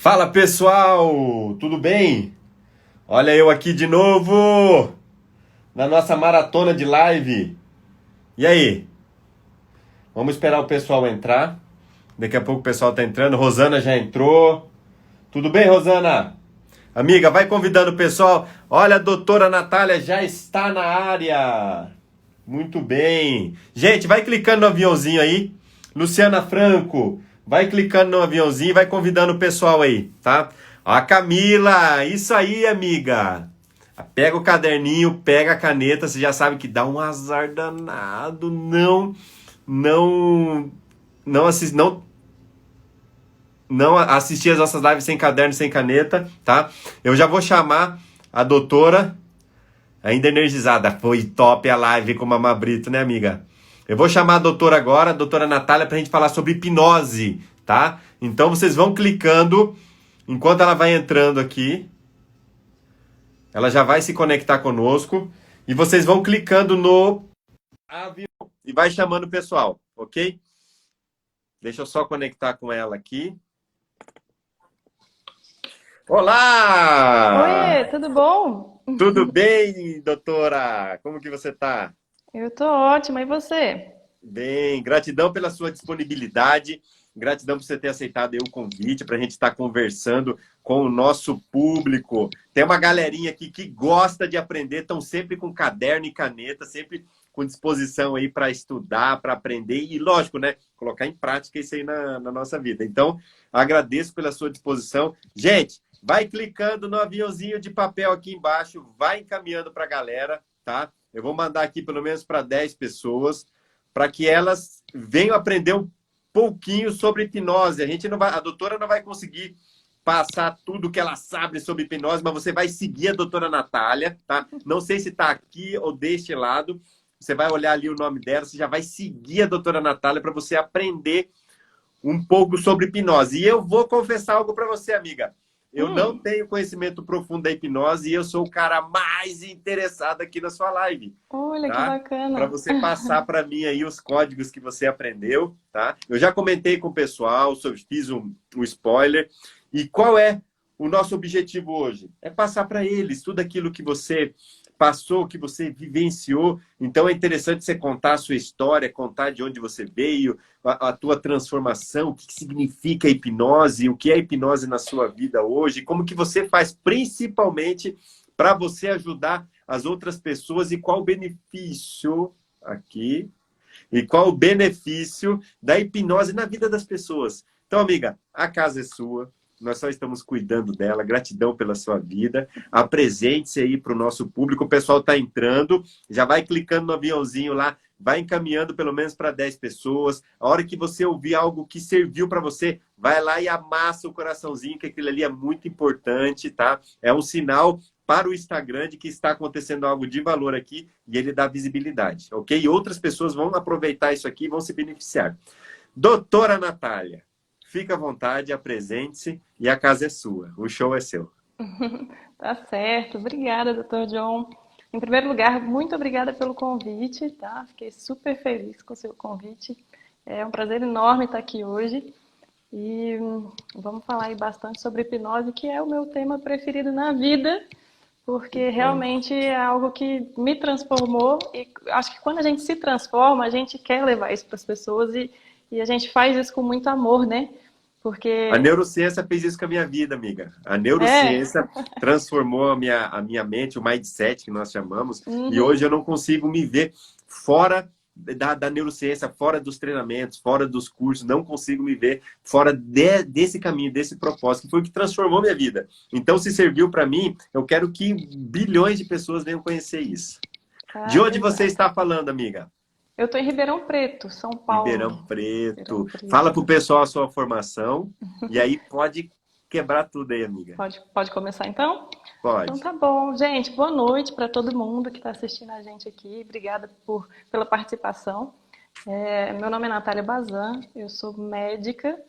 Fala pessoal, tudo bem? Olha eu aqui de novo na nossa maratona de live. E aí? Vamos esperar o pessoal entrar. Daqui a pouco o pessoal tá entrando. Rosana já entrou. Tudo bem, Rosana? Amiga, vai convidando o pessoal. Olha, a doutora Natália já está na área. Muito bem. Gente, vai clicando no aviãozinho aí. Luciana Franco, vai clicando no aviãozinho e vai convidando o pessoal aí, tá? Ó, a Camila, isso aí, amiga. Pega o caderninho, pega a caneta, você já sabe que dá um azar danado. Não, não assistir as nossas lives sem caderno, sem caneta, tá? Eu já vou chamar a doutora, ainda energizada. Foi top a live com o Mamabrito, né, amiga? Eu vou chamar a doutora agora, a doutora Natália, pra gente falar sobre hipnose, tá? Então vocês vão clicando, enquanto ela vai entrando aqui, ela já vai se conectar conosco, e vocês vão clicando no avião e vai chamando o pessoal, ok? Deixa eu só conectar com ela aqui. Olá! Oiê, tudo bom? Tudo bem, doutora? Como que você tá? Eu tô ótima, e você? Bem, gratidão pela sua disponibilidade, gratidão por você ter aceitado aí o convite para a gente estar conversando com o nosso público. Tem uma galerinha aqui que gosta de aprender, estão sempre com caderno e caneta, sempre com disposição aí para estudar, para aprender e, lógico, né, colocar em prática isso aí na nossa vida. Então, agradeço pela sua disposição. Gente, vai clicando no aviãozinho de papel aqui embaixo, vai encaminhando para a galera, tá? Eu vou mandar aqui pelo menos para 10 pessoas, para que elas venham aprender um pouquinho sobre hipnose. A doutora não vai conseguir passar tudo que ela sabe sobre hipnose, mas você vai seguir a doutora Natália, tá? Não sei se está aqui ou deste lado. Você vai olhar ali o nome dela, você já vai seguir a doutora Natália para você aprender um pouco sobre hipnose. E eu vou confessar algo para você, amiga. Eu não Hum, tenho conhecimento profundo da hipnose e eu sou o cara mais interessado aqui na sua live, olha que tá? Para bacana. você passar para mim aí os códigos que você aprendeu, tá? Eu já comentei com o pessoal, fiz um spoiler. E qual é o nosso objetivo hoje? É passar para eles tudo aquilo que você passou, que você vivenciou. Então é interessante você contar a sua história, contar de onde você veio, a tua transformação, o que significa a hipnose, o que é a hipnose na sua vida hoje, como que você faz principalmente para você ajudar as outras pessoas e qual o benefício aqui e qual o benefício da hipnose na vida das pessoas. Então, amiga, a casa é sua. Nós só estamos cuidando dela. Gratidão pela sua vida. Apresente-se aí para o nosso público. O pessoal está entrando. Já vai clicando no aviãozinho lá. Vai encaminhando pelo menos para 10 pessoas. A hora que você ouvir algo que serviu para você, vai lá e amassa o coraçãozinho, que aquilo ali é muito importante, tá? É um sinal para o Instagram de que está acontecendo algo de valor aqui e ele dá visibilidade, ok? E outras pessoas vão aproveitar isso aqui e vão se beneficiar. Doutora Natália, fica à vontade, apresente-se e a casa é sua. O show é seu. Tá certo, obrigada, doutor John. Em primeiro lugar, muito obrigada pelo convite, tá? Fiquei super feliz com o seu convite. É um prazer enorme estar aqui hoje. E vamos falar aí bastante sobre hipnose, que é o meu tema preferido na vida, porque Bom, realmente é algo que me transformou e acho que quando a gente se transforma, a gente quer levar isso para as pessoas e a gente faz isso com muito amor, né? a Porque neurociência fez isso com a minha vida, amiga. A é, neurociência transformou a minha mente, o mindset que nós chamamos, e hoje uhum, eu não consigo me ver fora da neurociência, fora dos treinamentos, fora dos cursos, não consigo me ver fora desse caminho, desse propósito, que foi o que transformou minha vida. Então, se serviu para mim, eu quero que bilhões de pessoas venham conhecer isso. De onde você exato. está falando, amiga? Eu estou em Ribeirão Preto, São Ribeirão Paulo. Ribeirão Preto. Fala Preto. pro pessoal a sua formação e aí pode quebrar tudo aí, amiga. Pode começar então? Então Pode. tá bom, gente. Boa noite para todo mundo que está assistindo a gente aqui. Obrigada pela participação. Meu nome é Natália Bazan, eu sou médica.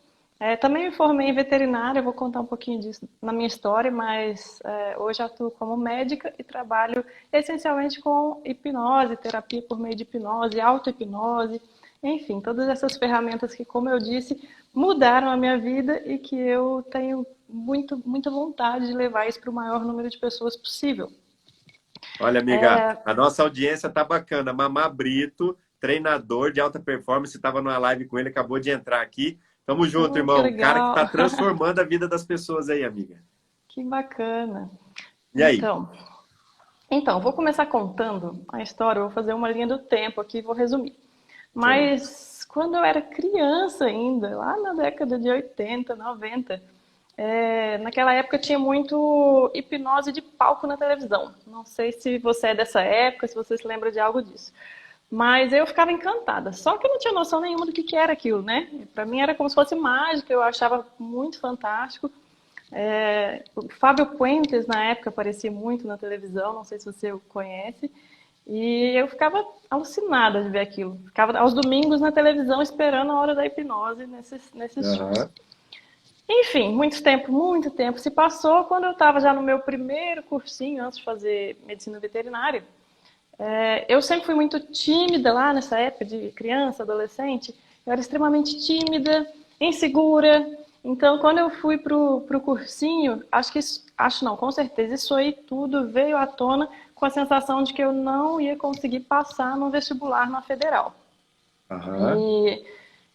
Também me formei em veterinária, eu vou contar um pouquinho disso na minha história, mas hoje atuo como médica e trabalho essencialmente com hipnose, terapia por meio de hipnose, auto-hipnose, enfim, todas essas ferramentas que, como eu disse, mudaram a minha vida e que eu tenho muita vontade de levar isso para o maior número de pessoas possível. Olha, amiga, a nossa audiência tá bacana. Mamá Brito, treinador de alta performance, estava numa live com ele, acabou de entrar aqui. Tamo junto, Que irmão. Cara que legal. tá transformando a vida das pessoas aí, amiga. Que bacana. E aí? Então, vou começar contando a história, vou fazer uma linha do tempo aqui, vou resumir. Mas quando eu era criança ainda, lá na década de 80, 90, naquela época tinha muito hipnose de palco na televisão. Não sei se você é dessa época, se você se lembra de algo disso. Mas eu ficava encantada, só que eu não tinha noção nenhuma do que era aquilo, né? Para mim era como se fosse mágica, eu achava muito fantástico. O Fábio Puentes, na época, aparecia muito na televisão, não sei se você o conhece, e eu ficava alucinada de ver aquilo. Ficava aos domingos na televisão esperando a hora da hipnose nesses shows. Enfim, muito tempo se passou. Quando eu estava já no meu primeiro cursinho, antes de fazer medicina veterinária, eu sempre fui muito tímida lá nessa época de criança, adolescente. Eu era extremamente tímida, insegura. Então, quando eu fui pro cursinho, com certeza, isso aí tudo veio à tona com a sensação de que eu não ia conseguir passar no vestibular na federal.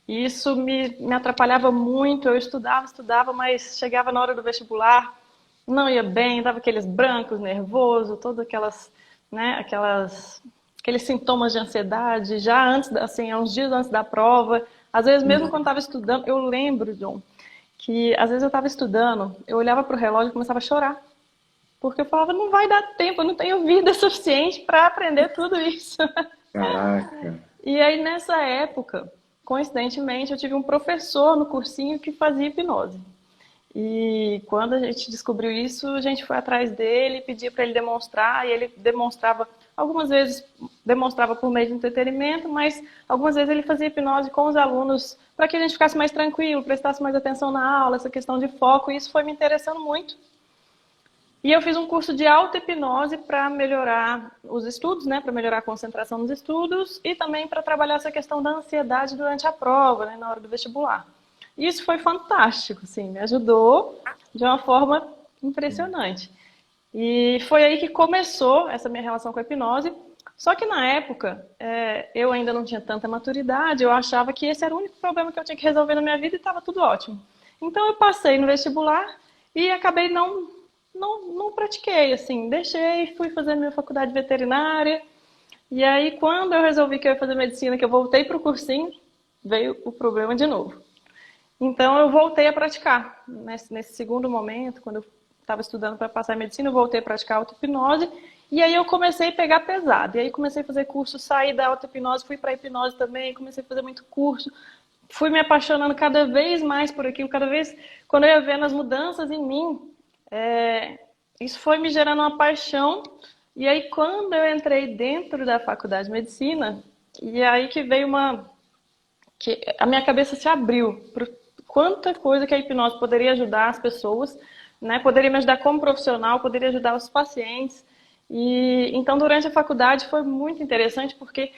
E isso me atrapalhava muito. Eu estudava, mas chegava na hora do vestibular, não ia bem, dava aqueles brancos, nervoso, todas aquelas, né, aqueles sintomas de ansiedade, já antes, assim, uns dias antes da prova. Às vezes, mesmo quando estava estudando, eu lembro, John, que às vezes eu estava estudando, eu olhava para o relógio e começava a chorar. Porque eu falava, não vai dar tempo, eu não tenho vida suficiente para aprender tudo isso. Caraca. E aí, nessa época, coincidentemente, eu tive um professor no cursinho que fazia hipnose. E quando a gente descobriu isso, a gente foi atrás dele, pedia para ele demonstrar, e ele demonstrava, algumas vezes demonstrava por meio de entretenimento, mas algumas vezes ele fazia hipnose com os alunos para que a gente ficasse mais tranquilo, prestasse mais atenção na aula, essa questão de foco, e isso foi me interessando muito. E eu fiz um curso de auto-hipnose para melhorar os estudos, né, para melhorar a concentração nos estudos e também para trabalhar essa questão da ansiedade durante a prova, né, na hora do vestibular. E isso foi fantástico, assim, me ajudou de uma forma impressionante. E foi aí que começou essa minha relação com a hipnose. Só que na época, eu ainda não tinha tanta maturidade, eu achava que esse era o único problema que eu tinha que resolver na minha vida e estava tudo ótimo. Então eu passei no vestibular e acabei não pratiquei, assim, deixei, fui fazer minha faculdade veterinária. E aí, quando eu resolvi que eu ia fazer medicina, que eu voltei para o cursinho, veio o problema de novo. Então, eu voltei a praticar. Nesse segundo momento, quando eu estava estudando para passar em medicina, eu voltei a praticar auto-hipnose. E aí, eu comecei a pegar pesado. E aí, comecei a fazer curso, saí da auto-hipnose, fui para a hipnose também, comecei a fazer muito curso. Fui me apaixonando cada vez mais por aquilo, cada vez, quando eu ia vendo as mudanças em mim, isso foi me gerando uma paixão. E aí, quando eu entrei dentro da faculdade de medicina, e aí que veio que a minha cabeça se abriu para quanta coisa que a hipnose poderia ajudar as pessoas, né? Poderia me ajudar como profissional, poderia ajudar os pacientes. E então, durante a faculdade foi muito interessante porque,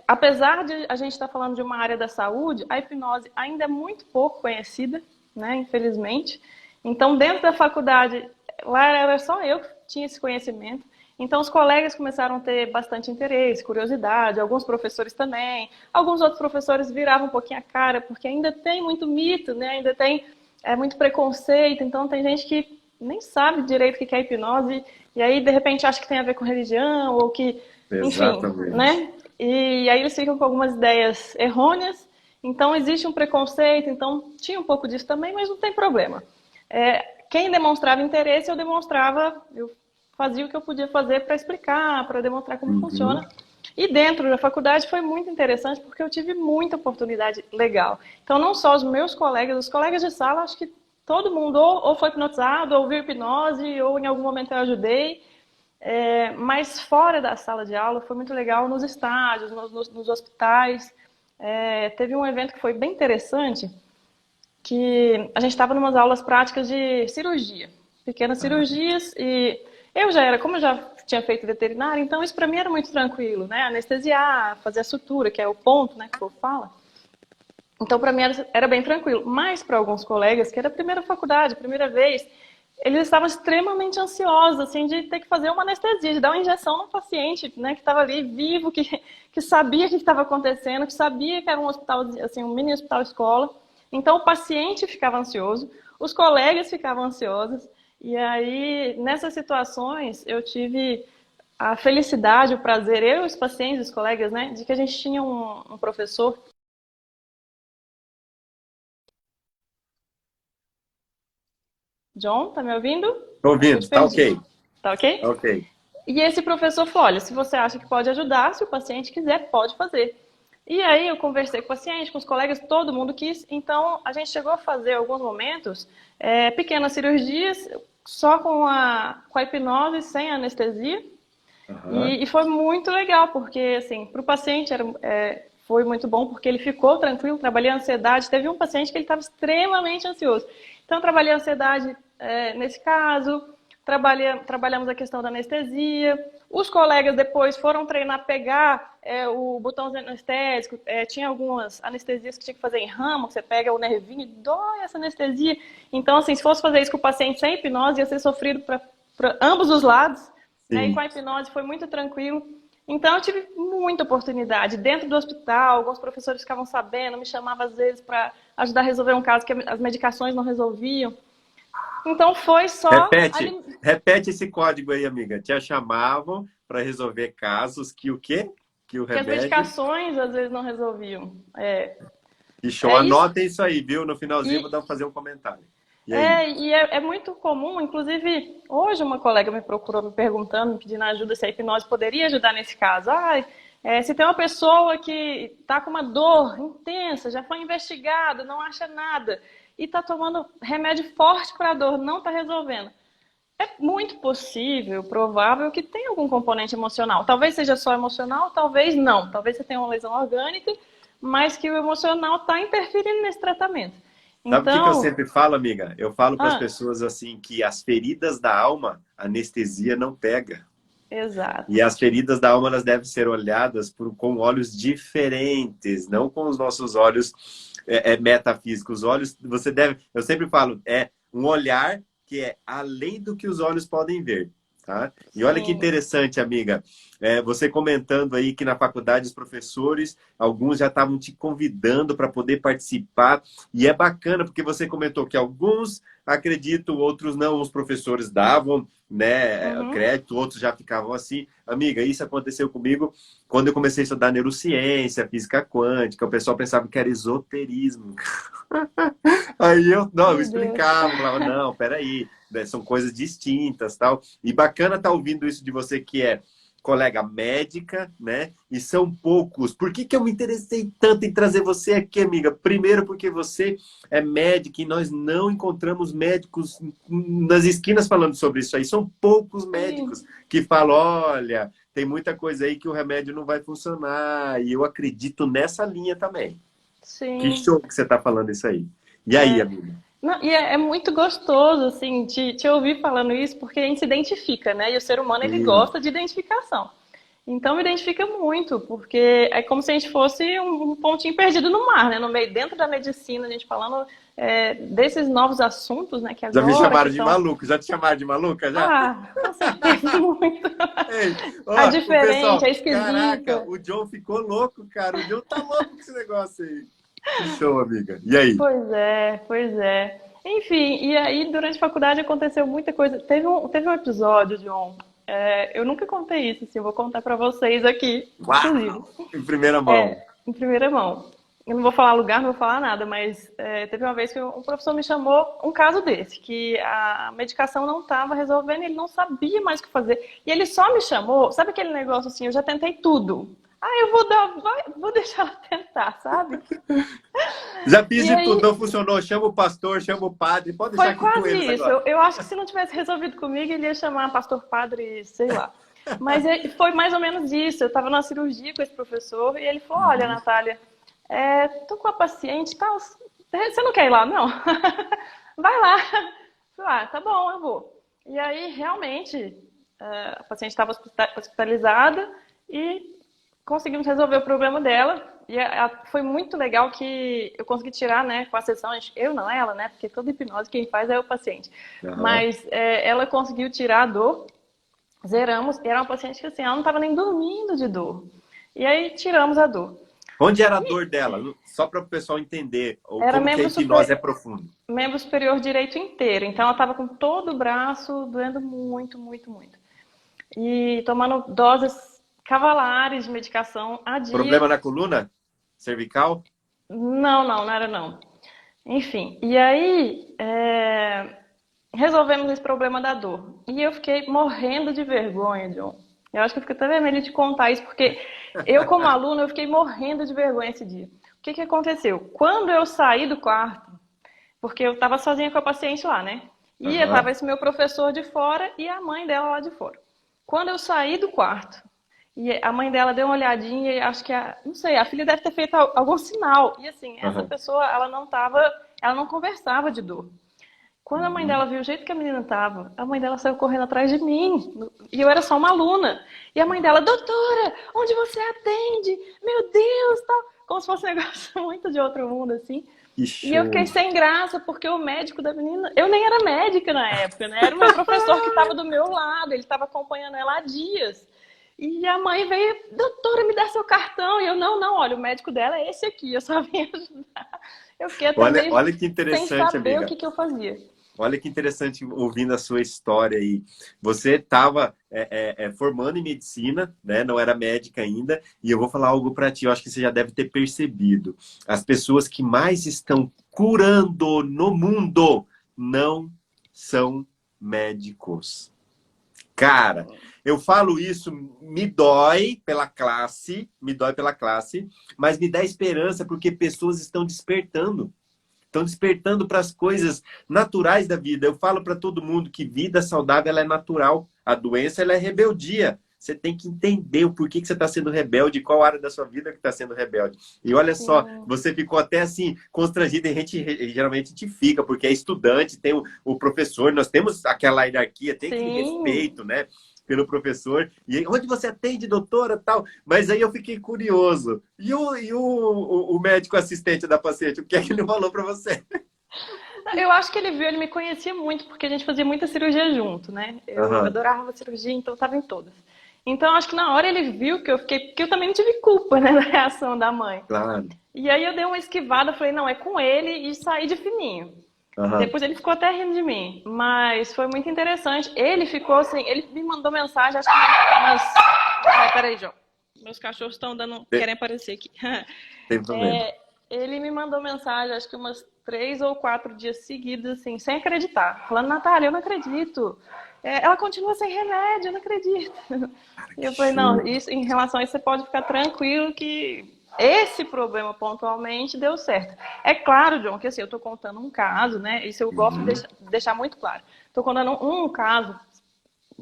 apesar de a gente estar falando de uma área da saúde, a hipnose ainda é muito pouco conhecida, né? Infelizmente. Então, dentro da faculdade, lá era só eu que tinha esse conhecimento. Então, os colegas começaram a ter bastante interesse, curiosidade, alguns professores também. Alguns outros professores viravam um pouquinho a cara, porque ainda tem muito mito, né? Ainda tem muito preconceito. Então, tem gente que nem sabe direito o que é hipnose, e aí, de repente, acha que tem a ver com religião, ou que, enfim, né? E aí eles ficam com algumas ideias errôneas. Então, existe um preconceito. Então, tinha um pouco disso também, mas não tem problema. Quem demonstrava interesse, eu fazia o que eu podia fazer para explicar, para demonstrar como funciona. E dentro da faculdade foi muito interessante porque eu tive muita oportunidade legal. Então, não só os meus colegas, os colegas de sala, acho que todo mundo ou foi hipnotizado, ou viu hipnose, ou em algum momento eu ajudei. Mas fora da sala de aula foi muito legal nos estádios, nos hospitais. Teve um evento que foi bem interessante, que a gente estava em umas aulas práticas de cirurgia, pequenas cirurgias, e como eu já tinha feito veterinário, então isso para mim era muito tranquilo, né? Anestesiar, fazer a sutura, que é o ponto, né, que o povo fala. Então, para mim, era bem tranquilo. Mas para alguns colegas, que era a primeira faculdade, primeira vez, eles estavam extremamente ansiosos, assim, de ter que fazer uma anestesia, de dar uma injeção no paciente, né, que estava ali vivo, que sabia o que estava acontecendo, que sabia que era um hospital, assim, um mini hospital escola. Então, o paciente ficava ansioso, os colegas ficavam ansiosos. E aí, nessas situações, eu tive a felicidade, o prazer, eu e os pacientes, os colegas, né, de que a gente tinha um professor. John, tá me ouvindo? Tô Acho que eu ouvindo, te tá perdi. ok. Tá ok? Tá ok. E esse professor falou, olha, se você acha que pode ajudar, se o paciente quiser, pode fazer. E aí eu conversei com o paciente, com os colegas, todo mundo quis. Então a gente chegou a fazer, em alguns momentos, pequenas cirurgias só com a hipnose, sem anestesia. Aham. E foi muito legal, porque assim, para o paciente foi muito bom, porque ele ficou tranquilo, trabalhei a ansiedade. Teve um paciente que ele estava extremamente ansioso. Então, trabalhei a ansiedade nesse caso, trabalhamos a questão da anestesia. Os colegas depois foram treinar a pegar o botão anestésico. Tinha algumas anestesias que tinha que fazer em ramo, que você pega o nervinho e dói essa anestesia. Então, assim, se fosse fazer isso com o paciente sem hipnose, ia ser sofrido para ambos os lados. Né? E com Sim. a hipnose foi muito tranquilo. Então eu tive muita oportunidade. Dentro do hospital, alguns professores ficavam sabendo, me chamavam às vezes para ajudar a resolver um caso que as medicações não resolviam. Então foi só Repete, ali repete esse código aí, amiga. Te chamavam para resolver casos que o quê? Que o que as remédio. medicações às vezes não resolviam. E show. É isso. Anotem isso aí, viu? No finalzinho vou E fazer um comentário. E aí? é muito comum, inclusive, hoje uma colega me procurou me perguntando, me pedindo ajuda se a hipnose poderia ajudar nesse caso. Se tem uma pessoa que está com uma dor intensa, já foi investigada, não acha nada, e está tomando remédio forte para a dor, não está resolvendo. É muito possível, provável que tenha algum componente emocional. Talvez seja só emocional, talvez não. Talvez você tenha uma lesão orgânica, mas que o emocional está interferindo nesse tratamento. Sabe o que eu Então, sempre falo, amiga? Eu falo para as ah, pessoas assim que as feridas da alma, a anestesia não pega. exato. E as feridas da alma elas devem ser olhadas com olhos diferentes, não com os nossos olhos metafísicos. Os olhos, você deve, eu sempre falo, é um olhar que é além do que os olhos podem ver. Tá? E olha que Sim, interessante, amiga, você comentando aí que na faculdade os professores, alguns já estavam te convidando para poder participar, e é bacana porque você comentou que alguns acreditam, outros não, os professores davam, né, uhum, crédito, outros já ficavam assim. Amiga, isso aconteceu comigo quando eu comecei a estudar neurociência, física quântica, o pessoal pensava que era esoterismo. Aí eu meu Deus. explicava, falava, não, peraí, né, são coisas distintas, tal. E bacana estar ouvindo isso de você que é colega médica, né? E são poucos. Por que eu me interessei tanto em trazer você aqui, amiga? Primeiro porque você é médica e nós não encontramos médicos nas esquinas falando sobre isso aí. São poucos médicos Sim, que falam, olha, tem muita coisa aí que o remédio não vai funcionar. E eu acredito nessa linha também. Que sim. show que você está falando isso aí. E aí, amiga? Não, e é muito gostoso, assim, te ouvir falando isso, porque a gente se identifica, né? E o ser humano, ele Sim. gosta de identificação. Então, me identifica muito, porque é como se a gente fosse um pontinho perdido no mar, né? No meio, dentro da medicina, a gente falando desses novos assuntos, né? Que Já me agora que chamaram de estão... maluco? Já te chamaram de maluca, já? Ah, com certeza, muito. Ei, A ó, o diferente, pessoal, a caraca, esquisita. o John ficou louco, cara. O John tá louco com esse negócio aí. Que show, amiga. E aí? Pois é, pois é. Enfim, e aí durante a faculdade aconteceu muita coisa. Teve um episódio, John. Eu nunca contei isso, assim, eu vou contar pra vocês aqui, inclusive, Uau! Em primeira mão. em primeira mão. Eu não vou falar lugar, não vou falar nada, mas teve uma vez que um professor me chamou um caso desse, que a medicação não estava resolvendo, ele não sabia mais o que fazer. E ele só me chamou, sabe aquele negócio assim, eu já tentei tudo. Eu vou deixar ela tentar, sabe? Já fiz E de tudo, aí não funcionou. Chama o pastor, chama o padre. Pode deixar foi aqui com quase eles isso. agora. Eu acho que se não tivesse resolvido comigo, ele ia chamar pastor padre, sei lá. Mas foi mais ou menos isso. Eu estava na cirurgia com esse professor e ele falou: Olha, Uhum. Natália, tô com a paciente, tá? Você não quer ir lá, não? Vai lá. Eu falei, tá bom, eu vou. E aí, realmente, a paciente estava hospitalizada e conseguimos resolver o problema dela. Foi muito legal que eu consegui tirar, né, com a sessão, eu não, ela, né, porque toda hipnose quem faz é o paciente. Aham. Mas ela conseguiu tirar a dor, zeramos, e era uma paciente que assim, ela não estava nem dormindo de dor. E aí tiramos a dor. Onde era a dor dela? Só para o pessoal entender ou Era como que a hipnose é profunda. membro superior direito inteiro. Então ela estava com todo o braço doendo muito, muito, muito. E tomando doses cavalares de medicação há dias. Problema na coluna? Cervical? Não era não. Enfim, e aí resolvemos esse problema da dor. E eu fiquei morrendo de vergonha, John. Eu acho que eu fico até vermelha de contar isso, porque eu, como aluna, eu fiquei morrendo de vergonha esse dia. O que aconteceu? Quando eu saí do quarto, porque eu estava sozinha com a paciente lá, né? E estava esse meu professor de fora e a mãe dela lá de fora. Quando eu saí do quarto, e a mãe dela deu uma olhadinha e acho que, não sei, a filha deve ter feito algum sinal. E assim, essa pessoa, ela não conversava de dor. Quando a mãe dela viu o jeito que a menina estava, a mãe dela saiu correndo atrás de mim. E eu era só uma aluna. E a mãe dela, doutora, onde você atende? Meu Deus, tal. Como se fosse um negócio muito de outro mundo, assim. E eu fiquei sem graça, porque o médico da menina... Eu nem era médica na época, né? Era o meu professor que estava do meu lado. Ele estava acompanhando ela há dias. E a mãe veio, doutora, me dá seu cartão. E eu, não, olha, o médico dela é esse aqui, eu só vim ajudar. Eu fiquei até meio Olha que sem interessante, saber amiga. o que eu fazia. Olha que interessante ouvindo a sua história aí. Você estava formando em medicina, né? Não era médica ainda, e eu vou falar algo para ti, eu acho que você já deve ter percebido. As pessoas que mais estão curando no mundo não são médicos. Cara, eu falo isso, me dói pela classe, mas me dá esperança porque pessoas estão despertando. Estão despertando para as coisas naturais da vida. Eu falo para todo mundo que vida saudável ela é natural. A doença ela é rebeldia. Você tem que entender o porquê que você está sendo rebelde, qual área da sua vida que está sendo rebelde. E olha só, você ficou até assim, constrangido, e geralmente a gente fica, porque é estudante, tem o professor, nós temos aquela hierarquia, tem aquele respeito, né? Pelo professor. E onde você atende, doutora, tal? Mas aí eu fiquei curioso. E o médico assistente da paciente, o que é que ele falou para você? Eu acho que ele viu, ele me conhecia muito, porque a gente fazia muita cirurgia junto, né? Eu adorava a cirurgia, então eu estava em todas. Então, acho que na hora ele viu que eu fiquei... Porque eu também não tive culpa, né, na reação da mãe. Claro. E aí eu dei uma esquivada, falei, não, é com ele, e saí de fininho. Depois ele ficou até rindo de mim, mas foi muito interessante. Ele ficou assim, ele me mandou mensagem, acho que umas... peraí, João. Meus cachorros estão querem aparecer aqui. Tem problema. Ele me mandou mensagem, acho que umas 3 ou 4 dias seguidos, assim, sem acreditar. Falando, Natália, eu não acredito. Ela continua sem remédio, eu não acredito. E eu falei, não, isso, em relação a isso, você pode ficar tranquilo que esse problema pontualmente deu certo. É claro, John, que assim, eu estou contando um caso, né? Isso eu gosto de deixar muito claro. Estou contando um caso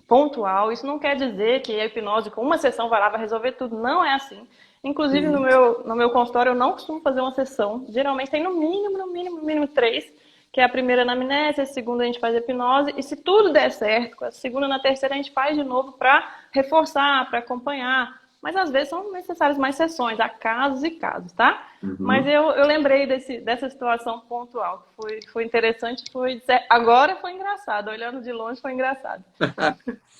pontual, isso não quer dizer que a hipnose com uma sessão vai resolver tudo. Não é assim. Inclusive, no meu consultório, eu não costumo fazer uma sessão. Geralmente tem no mínimo 3, que é a primeira anamnese, a segunda a gente faz hipnose, e se tudo der certo, com a segunda e na terceira a gente faz de novo para reforçar, para acompanhar. Mas às vezes são necessárias mais sessões, há casos e casos, tá? Mas eu lembrei dessa situação pontual, que foi interessante, agora foi engraçado, olhando de longe foi engraçado.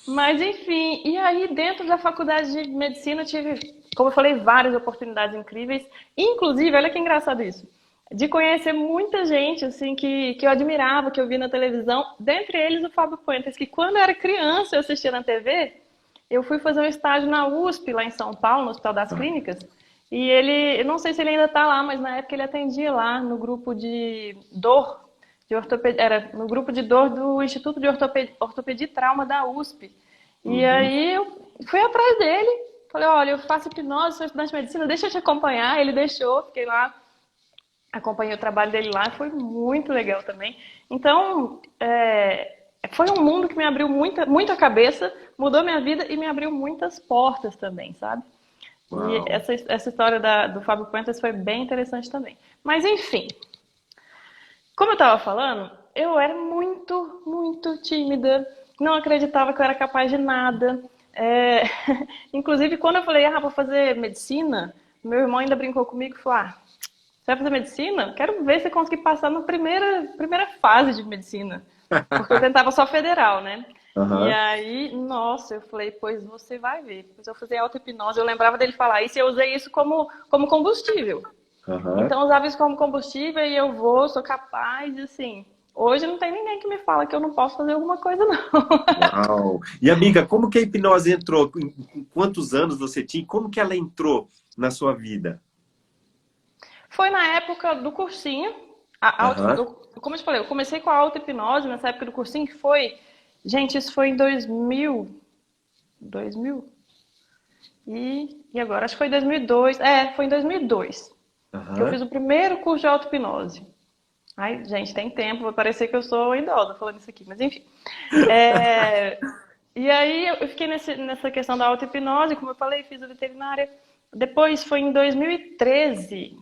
Mas enfim, e aí dentro da faculdade de medicina eu tive, como eu falei, várias oportunidades incríveis, inclusive, olha que engraçado isso, de conhecer muita gente assim que eu admirava, que eu via na televisão, dentre eles o Fábio Puentes, que quando eu era criança eu assistia na TV. Eu fui fazer um estágio na USP, lá em São Paulo, no Hospital das Clínicas, e eu não sei se ele ainda está lá, mas na época ele atendia lá no grupo de dor, de ortopedia, era no grupo de dor do Instituto de Ortopedia e Trauma da USP. E aí eu fui atrás dele, falei, olha, eu faço hipnose, sou estudante de medicina, deixa eu te acompanhar. Ele deixou, fiquei lá, acompanhei o trabalho dele lá, foi muito legal também. Então, foi um mundo que me abriu muito a cabeça, mudou minha vida e me abriu muitas portas também, sabe? Uau. E essa história do Fábio Puentes foi bem interessante também. Mas, enfim, como eu estava falando, eu era muito tímida, não acreditava que eu era capaz de nada. Inclusive, quando eu falei, vou fazer medicina, Meu irmão ainda brincou comigo e falou, você vai fazer medicina? Quero ver se você conseguir passar na primeira fase de medicina. Porque eu tentava só federal, né? E Aham, aí, nossa, eu falei, pois você vai ver. Depois eu fazia auto-hipnose, eu lembrava dele falar isso e eu usei isso como combustível. aham. Então eu usava isso como combustível e eu sou capaz, e assim. Hoje não tem ninguém que me fala que eu não posso fazer alguma coisa, não. Uau! E amiga, como que a hipnose entrou? Com quantos anos você tinha? Como que ela entrou na sua vida? Foi na época do cursinho. Aham, Como eu te falei, eu comecei com a auto-hipnose nessa época do cursinho, que foi. Gente, isso foi em 2000. 2000? E agora? Acho que foi em 2002. Foi em 2002 que eu aham. fiz o primeiro curso de auto-hipnose. Ai, gente, tem tempo, vai parecer que eu sou idosa falando isso aqui, mas enfim. É, E aí eu fiquei nessa questão da auto-hipnose, como eu falei, fiz a veterinária. Depois foi em 2013.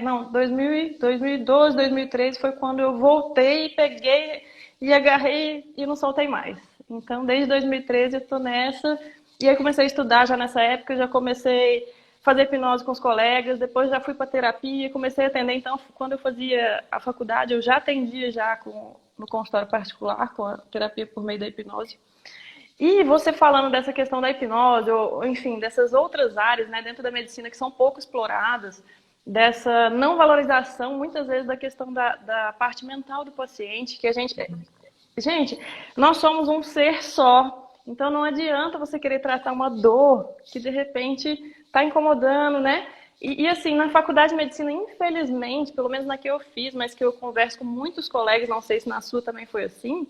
Não, 2012, 2013 foi quando eu voltei, peguei e agarrei e não soltei mais. Então, desde 2013 eu tô nessa. E aí comecei a estudar já nessa época, já comecei a fazer hipnose com os colegas, depois já fui para terapia, comecei a atender. Então, quando eu fazia a faculdade, eu já atendia já no consultório particular, com a terapia por meio da hipnose. E você falando dessa questão da hipnose, ou enfim, dessas outras áreas, né, dentro da medicina que são pouco exploradas, dessa não valorização, muitas vezes, da questão da parte mental do paciente, que a gente. Gente, nós somos um ser só. Então não adianta você querer tratar uma dor que de repente está incomodando, né? Assim, na faculdade de medicina, infelizmente, pelo menos na que eu fiz, mas que eu converso com muitos colegas, não sei se na sua também foi assim,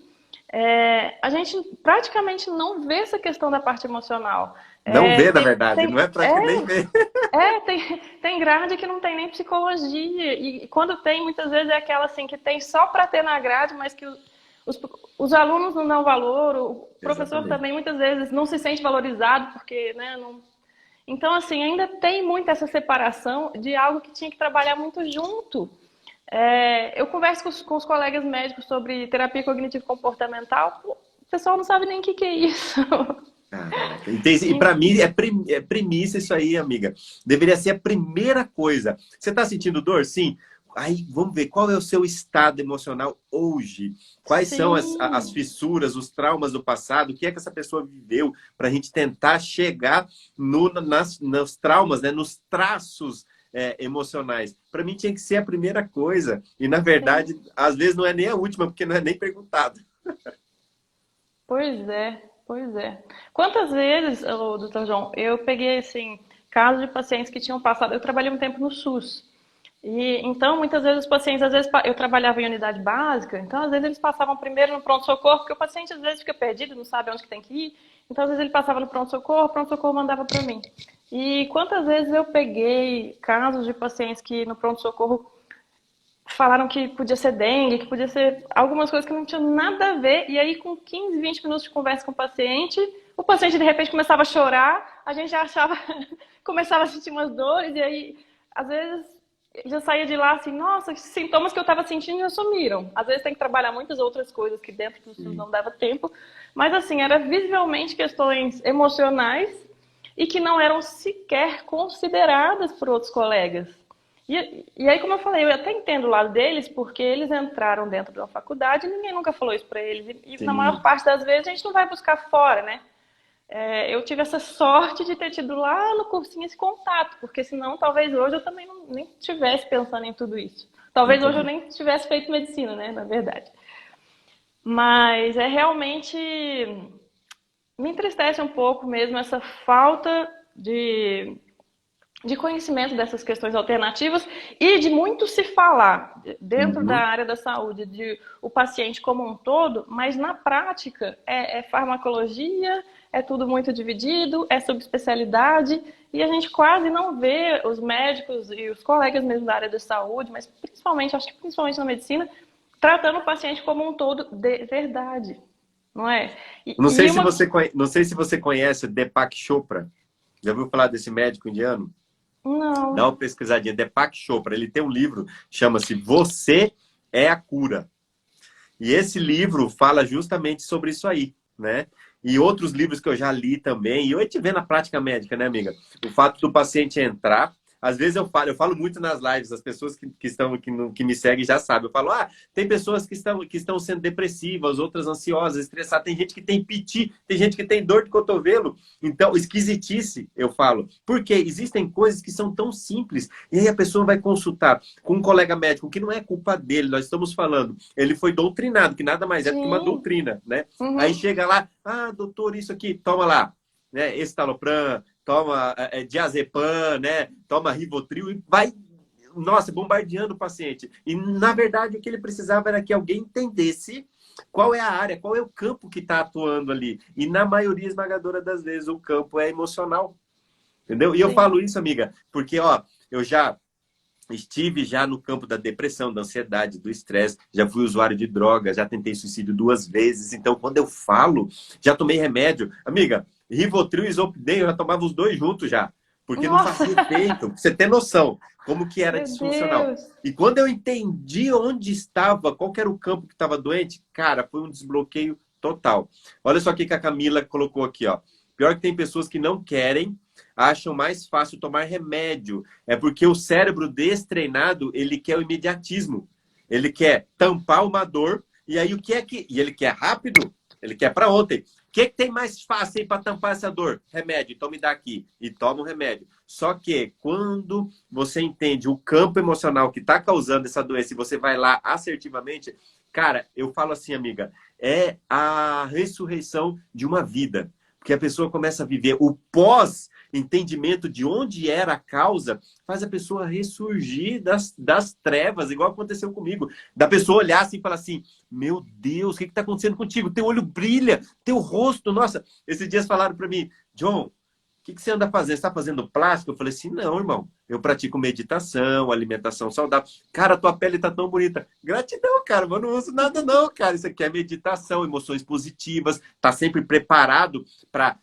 a gente praticamente não vê essa questão da parte emocional. Não É, vê, na tem, verdade, não tem, é pra que nem vê. tem grade que não tem nem psicologia. E quando tem, muitas vezes é aquela assim que tem só para ter na grade, mas que os, os alunos não dão valor, o professor Exatamente. também muitas vezes não se sente valorizado, porque, né, não... Então, assim, ainda tem muito essa separação de algo que tinha que trabalhar muito junto. Eu converso com os colegas médicos sobre terapia cognitivo-comportamental, o pessoal não sabe nem o que é isso. Caraca. E para mim é premissa isso aí, amiga. Deveria ser a primeira coisa. Você está sentindo dor? Sim. Aí vamos ver qual é o seu estado emocional hoje. Quais são as Sim, fissuras, os traumas do passado, o que é que essa pessoa viveu, para a gente tentar chegar nos traumas, né, nos traços emocionais. Para mim tinha que ser a primeira coisa. E na sim. verdade, às vezes não é nem a última, porque não é nem perguntado. Pois é, pois é. Quantas vezes, doutor João, eu peguei, assim, casos de pacientes que tinham passado... Eu trabalhei um tempo no SUS. E, então, muitas vezes os pacientes, às vezes, eu trabalhava em unidade básica, então, às vezes, eles passavam primeiro no pronto-socorro, porque o paciente, às vezes, fica perdido, não sabe onde que tem que ir. Então, às vezes, ele passava no pronto-socorro, o pronto-socorro mandava para mim. E quantas vezes eu peguei casos de pacientes que no pronto-socorro falaram que podia ser dengue, que podia ser algumas coisas que não tinham nada a ver. E aí, com 15, 20 minutos de conversa com o paciente de repente começava a chorar, a gente já achava, começava a sentir umas dores, e aí, às vezes, já saía de lá assim, nossa, os sintomas que eu estava sentindo já sumiram. Às vezes tem que trabalhar muitas outras coisas que dentro do SUS não dava tempo, mas assim, era visivelmente questões emocionais e que não eram sequer consideradas por outros colegas. E aí, como eu falei, eu até entendo o lado deles, porque eles entraram dentro da faculdade e ninguém nunca falou isso para eles. E na maior Sim. parte das vezes a gente não vai buscar fora, né? Eu tive essa sorte de ter tido lá no cursinho esse contato, porque senão talvez hoje eu também nem estivesse pensando em tudo isso. Talvez hoje eu Entendi. nem tivesse feito medicina, né? Na verdade. Mas é realmente me entristece um pouco mesmo essa falta de conhecimento dessas questões alternativas e de muito se falar dentro da Uhum. área da saúde de o paciente como um todo, mas na prática é farmacologia, é tudo muito dividido, é subespecialidade e a gente quase não vê os médicos e os colegas mesmo da área da saúde, mas principalmente, acho que principalmente na medicina, tratando o paciente como um todo de verdade, não é? Não sei E se uma... não sei se você conhece Deepak Chopra. Já ouviu falar desse médico indiano? Dá Não, uma pesquisadinha. Deepak Chopra. Ele tem um livro, chama-se Você é a Cura. E esse livro fala justamente sobre isso aí, né? E outros livros que eu já li também. E eu te vê na prática médica, né, amiga? O fato do paciente entrar, Às vezes eu falo muito nas lives, as pessoas que me seguem já sabem. Eu falo, tem pessoas que estão sendo depressivas, outras ansiosas, estressadas, tem gente que tem piti, tem gente que tem dor de cotovelo. Então, esquisitice, eu falo. Porque existem coisas que são tão simples. E aí a pessoa vai consultar com um colega médico, que não é culpa dele, nós estamos falando. Ele foi doutrinado, que nada mais é do que uma Sim. doutrina, né? Uhum. Aí chega lá, doutor, isso aqui, toma lá, né? Escitalopram, toma diazepam, né? Toma Rivotril e vai, nossa, bombardeando o paciente. E, na verdade, o que ele precisava era que alguém entendesse qual é a área, qual é o campo que está atuando ali. E, na maioria esmagadora das vezes, o campo é emocional. Entendeu? E eu falo isso, amiga, porque, eu já estive no campo da depressão, da ansiedade, do estresse, já fui usuário de drogas, já tentei suicídio 2 vezes. Então, quando eu falo, já tomei remédio. Amiga, Rivotril e Zolpidem, eu já tomava os 2 juntos já. Porque não Nossa! fazia efeito. Pra você ter noção como que era Meu disfuncional. Deus! E quando eu entendi onde estava, qual que era o campo que estava doente, cara, foi um desbloqueio total. Olha só o que a Camila colocou aqui, ó. Pior que tem pessoas que não querem, acham mais fácil tomar remédio. É porque o cérebro destreinado, ele quer o imediatismo. Ele quer tampar uma dor, e aí e ele quer rápido, ele quer para ontem. O que tem mais fácil aí para tampar essa dor? Remédio, então me dá aqui. E toma o remédio. Só que quando você entende o campo emocional que está causando essa doença e você vai lá assertivamente, cara, eu falo assim, amiga, é a ressurreição de uma vida. Porque a pessoa começa a viver o pós-entendimento de onde era a causa, faz a pessoa ressurgir das trevas, igual aconteceu comigo. Da pessoa olhar assim e falar assim, meu Deus, o que está acontecendo contigo? Teu olho brilha, teu rosto, nossa. Esses dias falaram para mim, John, o que você anda fazendo? Você está fazendo plástico? Eu falei assim, não, irmão. Eu pratico meditação, alimentação saudável. Cara, tua pele tá tão bonita. Gratidão, cara. Mas eu não uso nada não, cara. Isso aqui é meditação, emoções positivas. Tá sempre preparado para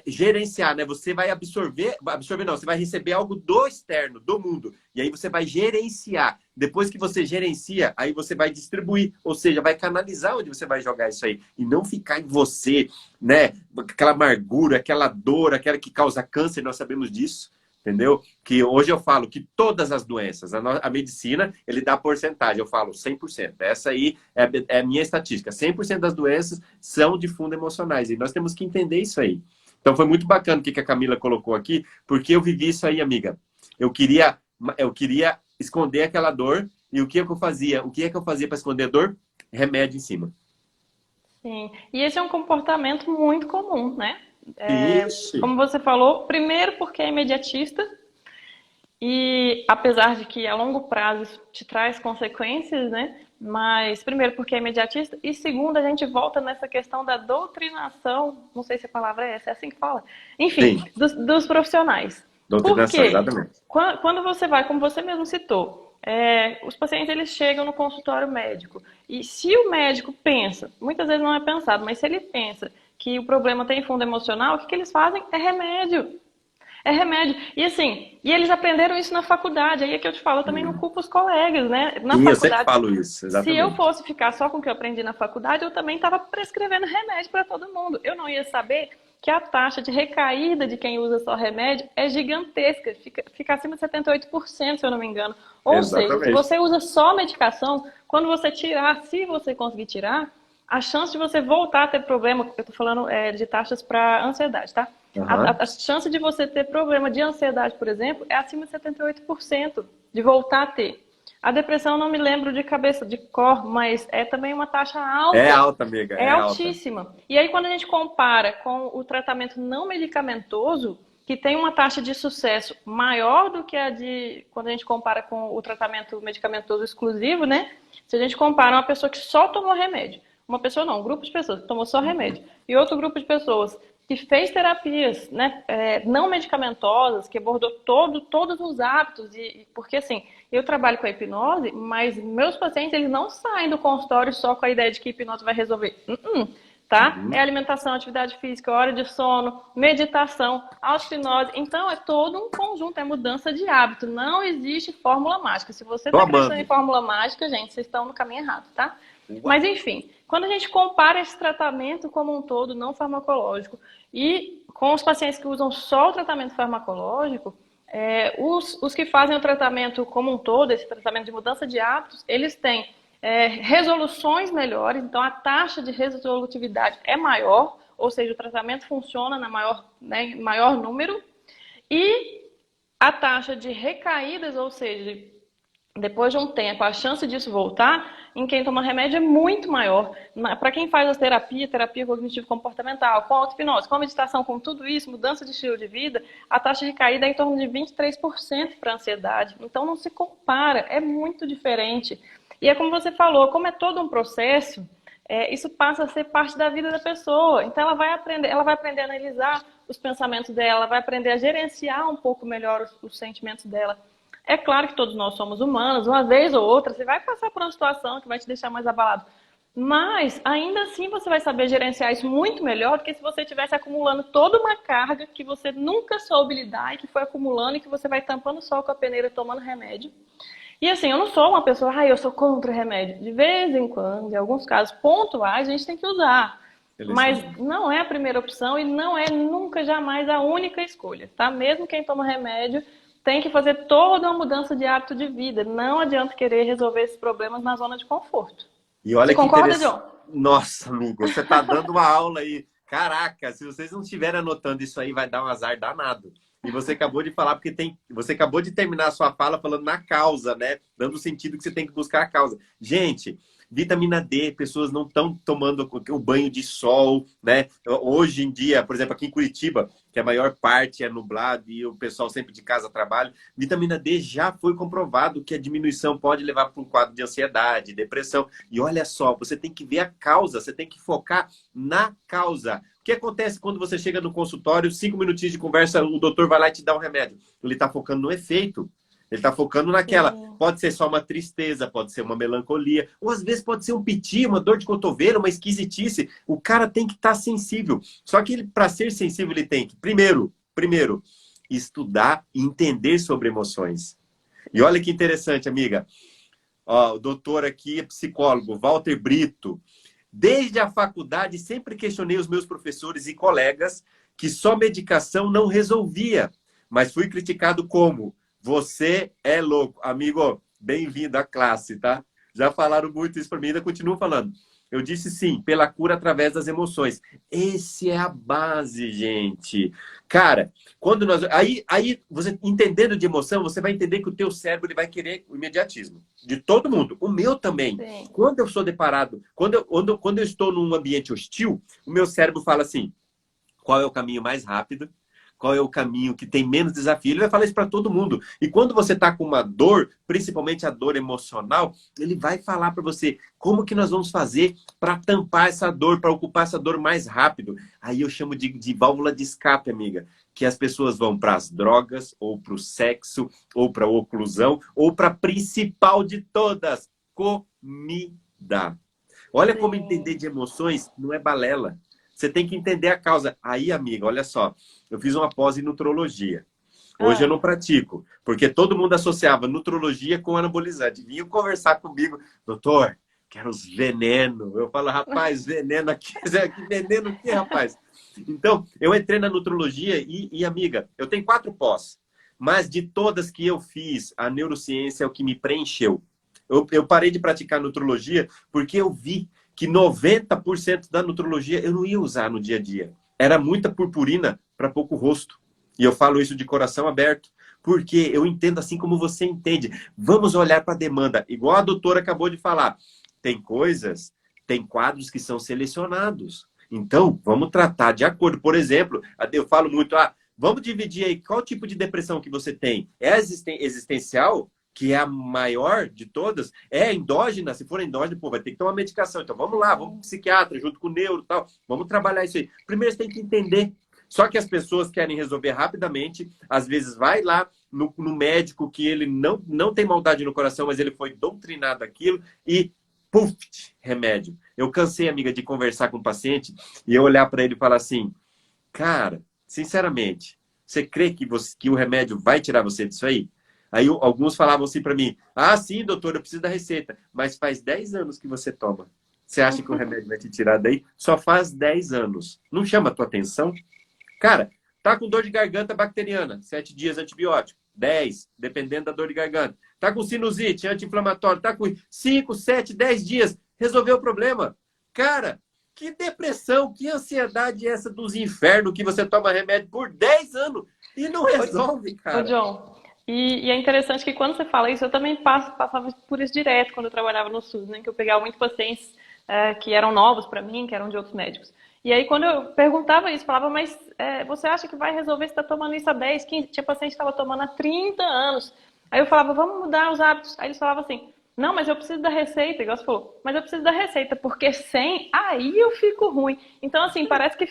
gerenciar, né? Você vai absorver não, você vai receber algo do externo, do mundo. E aí você vai gerenciar. Depois que você gerencia, aí você vai distribuir. Ou seja, vai canalizar onde você vai jogar isso aí. E não ficar em você, né? Aquela amargura, aquela dor, aquela que causa câncer, nós sabemos disso. Entendeu? Que hoje eu falo que todas as doenças, a medicina, ele dá porcentagem, eu falo 100%. Essa aí é a minha estatística. 100% das doenças são de fundo emocionais. E nós temos que entender isso aí. Então foi muito bacana o que a Camila colocou aqui, porque eu vivi isso aí, amiga. Eu queria esconder aquela dor, e o que é que eu fazia? O que é que eu fazia para esconder a dor? Remédio em cima. Sim, e esse é um comportamento muito comum, né? Isso. Como você falou, primeiro porque é imediatista e apesar de que a longo prazo isso te traz consequências, né? Mas primeiro porque é imediatista e segundo a gente volta nessa questão da doutrinação, não sei se a palavra é essa, é assim que fala? Enfim, Sim. dos profissionais. Por Doutrinação, quê? exatamente. Quando você vai, como você mesmo citou, os pacientes eles chegam no consultório médico e se o médico pensa, muitas vezes não é pensado, mas se ele pensa que o problema tem fundo emocional, o que eles fazem é remédio. É remédio. E assim, e eles aprenderam isso na faculdade. Aí é que eu te falo, eu também não culpo os colegas, né? Na Sim, eu sempre faculdade, falo isso, se eu exatamente. fosse ficar só com o que eu aprendi na faculdade, eu também estava prescrevendo remédio para todo mundo. Eu não ia saber que a taxa de recaída de quem usa só remédio é gigantesca, fica acima de 78%, se eu não me engano. Ou seja, se Exatamente. você usa só medicação, quando você tirar, se você conseguir tirar, a chance de você voltar a ter problema, eu estou falando de taxas para ansiedade, tá? Uhum. A chance de você ter problema de ansiedade, por exemplo, é acima de 78% de voltar a ter. A depressão, não me lembro de cabeça, de cor, mas é também uma taxa alta. É alta, amiga, É é alta. altíssima. E aí, quando a gente compara com o tratamento não medicamentoso, que tem uma taxa de sucesso maior do que a de quando a gente compara com o tratamento medicamentoso exclusivo, né? Se a gente compara uma pessoa que só tomou remédio, uma pessoa não, um grupo de pessoas que tomou só remédio, e outro grupo de pessoas que fez terapias, né, não medicamentosas, que abordou todos os hábitos, porque assim, eu trabalho com a hipnose, mas meus pacientes eles não saem do consultório só com a ideia de que a hipnose vai resolver. Tá? É alimentação, atividade física, hora de sono, meditação, auto-hipnose. Então, é todo um conjunto, é mudança de hábito. Não existe fórmula mágica. Se você Tô está acreditando em amando. fórmula mágica, gente, vocês estão no caminho errado, tá? Uau. Mas, enfim, quando a gente compara esse tratamento como um todo, não farmacológico, e com os pacientes que usam só o tratamento farmacológico, Os que fazem o tratamento como um todo, esse tratamento de mudança de hábitos, eles têm resoluções melhores, então a taxa de resolutividade é maior, ou seja, o tratamento funciona na maior número, e a taxa de recaídas, ou seja, depois de um tempo, a chance disso voltar, em quem toma remédio é muito maior. Para quem faz a terapia cognitivo-comportamental, com auto-hipnose, com meditação, com tudo isso, mudança de estilo de vida, a taxa de caída é em torno de 23% para a ansiedade. Então não se compara, é muito diferente. E é como você falou, como é todo um processo, isso passa a ser parte da vida da pessoa. Então ela vai aprender a analisar os pensamentos dela, ela vai aprender a gerenciar um pouco melhor os sentimentos dela. É claro que todos nós somos humanos, uma vez ou outra você vai passar por uma situação que vai te deixar mais abalado. Mas, ainda assim, você vai saber gerenciar isso muito melhor do que se você estivesse acumulando toda uma carga que você nunca soube lidar e que foi acumulando e que você vai tampando o sol com a peneira tomando remédio. E assim, eu não sou uma pessoa, eu sou contra remédio. De vez em quando, em alguns casos pontuais, a gente tem que usar. Mas não é a primeira opção e não é nunca, jamais a única escolha, tá? Mesmo quem toma remédio tem que fazer toda uma mudança de hábito de vida. Não adianta querer resolver esses problemas na zona de conforto. E olha Você que concorda, interessante. John? Nossa, amiga, você tá dando uma aula aí. Caraca, se vocês não estiverem anotando isso aí, vai dar um azar danado. E você acabou de falar, você acabou de terminar a sua fala falando na causa, né? Dando o sentido que você tem que buscar a causa. Gente, vitamina D, pessoas não estão tomando o banho de sol, né? Hoje em dia, por exemplo, aqui em Curitiba, que a maior parte é nublado e o pessoal sempre de casa trabalha, vitamina D já foi comprovado que a diminuição pode levar para um quadro de ansiedade, depressão. E olha só, você tem que ver a causa, você tem que focar na causa. O que acontece quando você chega no consultório, 5 minutinhos de conversa, o doutor vai lá e te dá um remédio? Ele está focando no efeito. Ele está focando naquela. Sim. Pode ser só uma tristeza, pode ser uma melancolia, ou às vezes pode ser um piti, uma dor de cotovelo, uma esquisitice. O cara tem que estar sensível. Só que para ser sensível, ele tem que, primeiro, estudar e entender sobre emoções. E olha que interessante, amiga. Ó, o doutor aqui é psicólogo, Walter Brito. Desde a faculdade, sempre questionei os meus professores e colegas que só medicação não resolvia. Mas fui criticado como: você é louco. Amigo, bem-vindo à classe, tá? Já falaram muito isso para mim, ainda continuo falando. Eu disse sim, pela cura através das emoções. Esse é a base, gente. Cara, quando nós... Aí você entendendo de emoção, você vai entender que o teu cérebro ele vai querer o imediatismo. De todo mundo. O meu também. Sim. Quando eu sou deparado, quando eu estou num ambiente hostil, o meu cérebro fala assim: qual é o caminho mais rápido? Qual é o caminho que tem menos desafio? Ele vai falar isso para todo mundo. E quando você está com uma dor, principalmente a dor emocional, ele vai falar para você como que nós vamos fazer para tampar essa dor, para ocupar essa dor mais rápido. Aí eu chamo de válvula de escape, amiga. Que as pessoas vão para as drogas, ou para o sexo, ou para a oclusão, ou para a principal de todas, comida. Olha como entender de emoções não é balela. Você tem que entender a causa. Aí, amiga, olha só. Eu fiz uma pós em nutrologia. Hoje eu não pratico, porque todo mundo associava nutrologia com anabolizante. Vinha conversar comigo: doutor, quero os venenos. Eu falo: rapaz, veneno aqui. Veneno o quê, rapaz? Então, eu entrei na nutrologia e, amiga, eu tenho 4 pós. Mas de todas que eu fiz, a neurociência é o que me preencheu. Eu parei de praticar nutrologia porque eu vi que 90% da nutrologia eu não ia usar no dia a dia. Era muita purpurina para pouco rosto. E eu falo isso de coração aberto, porque eu entendo assim como você entende. Vamos olhar para a demanda. Igual a doutora acabou de falar. Tem quadros que são selecionados. Então, vamos tratar de acordo. Por exemplo, eu falo muito, vamos dividir aí qual tipo de depressão que você tem. É existencial, que é a maior de todas, é endógena. Se for endógena, vai ter que tomar medicação. Então vamos lá, vamos pro psiquiatra, junto com o neuro e tal. Vamos trabalhar isso aí. Primeiro você tem que entender. Só que as pessoas querem resolver rapidamente. Às vezes vai lá no médico que ele não tem maldade no coração, mas ele foi doutrinado aquilo e puf, remédio. Eu cansei, amiga, de conversar com o paciente e eu olhar para ele e falar assim: cara, sinceramente, você crê que o remédio vai tirar você disso aí? Aí alguns falavam assim para mim: sim, doutor, eu preciso da receita. Mas faz 10 anos que você toma. Você acha que o remédio vai te tirar daí? Só faz 10 anos. Não chama a tua atenção? Cara, Tá com dor de garganta bacteriana, 7 dias antibiótico, 10, dependendo da dor de garganta. Tá com sinusite, anti-inflamatório, tá com 5, 7, 10 dias, resolveu o problema. Cara, que depressão, que ansiedade é essa dos infernos que você toma remédio por 10 anos e não resolve, cara? Ô, John, e é interessante que quando você fala isso, eu também passava por isso direto quando eu trabalhava no SUS, né? Que eu pegava muitos pacientes que eram novos para mim, que eram de outros médicos. E aí, quando eu perguntava isso, falava, mas você acha que vai resolver se está tomando isso há 10, 15? Tinha paciente que estava tomando há 30 anos. Aí eu falava, vamos mudar os hábitos. Aí eles falavam assim, não, mas eu preciso da receita, igual você falou, mas eu preciso da receita, porque sem, aí eu fico ruim. Então, assim, parece que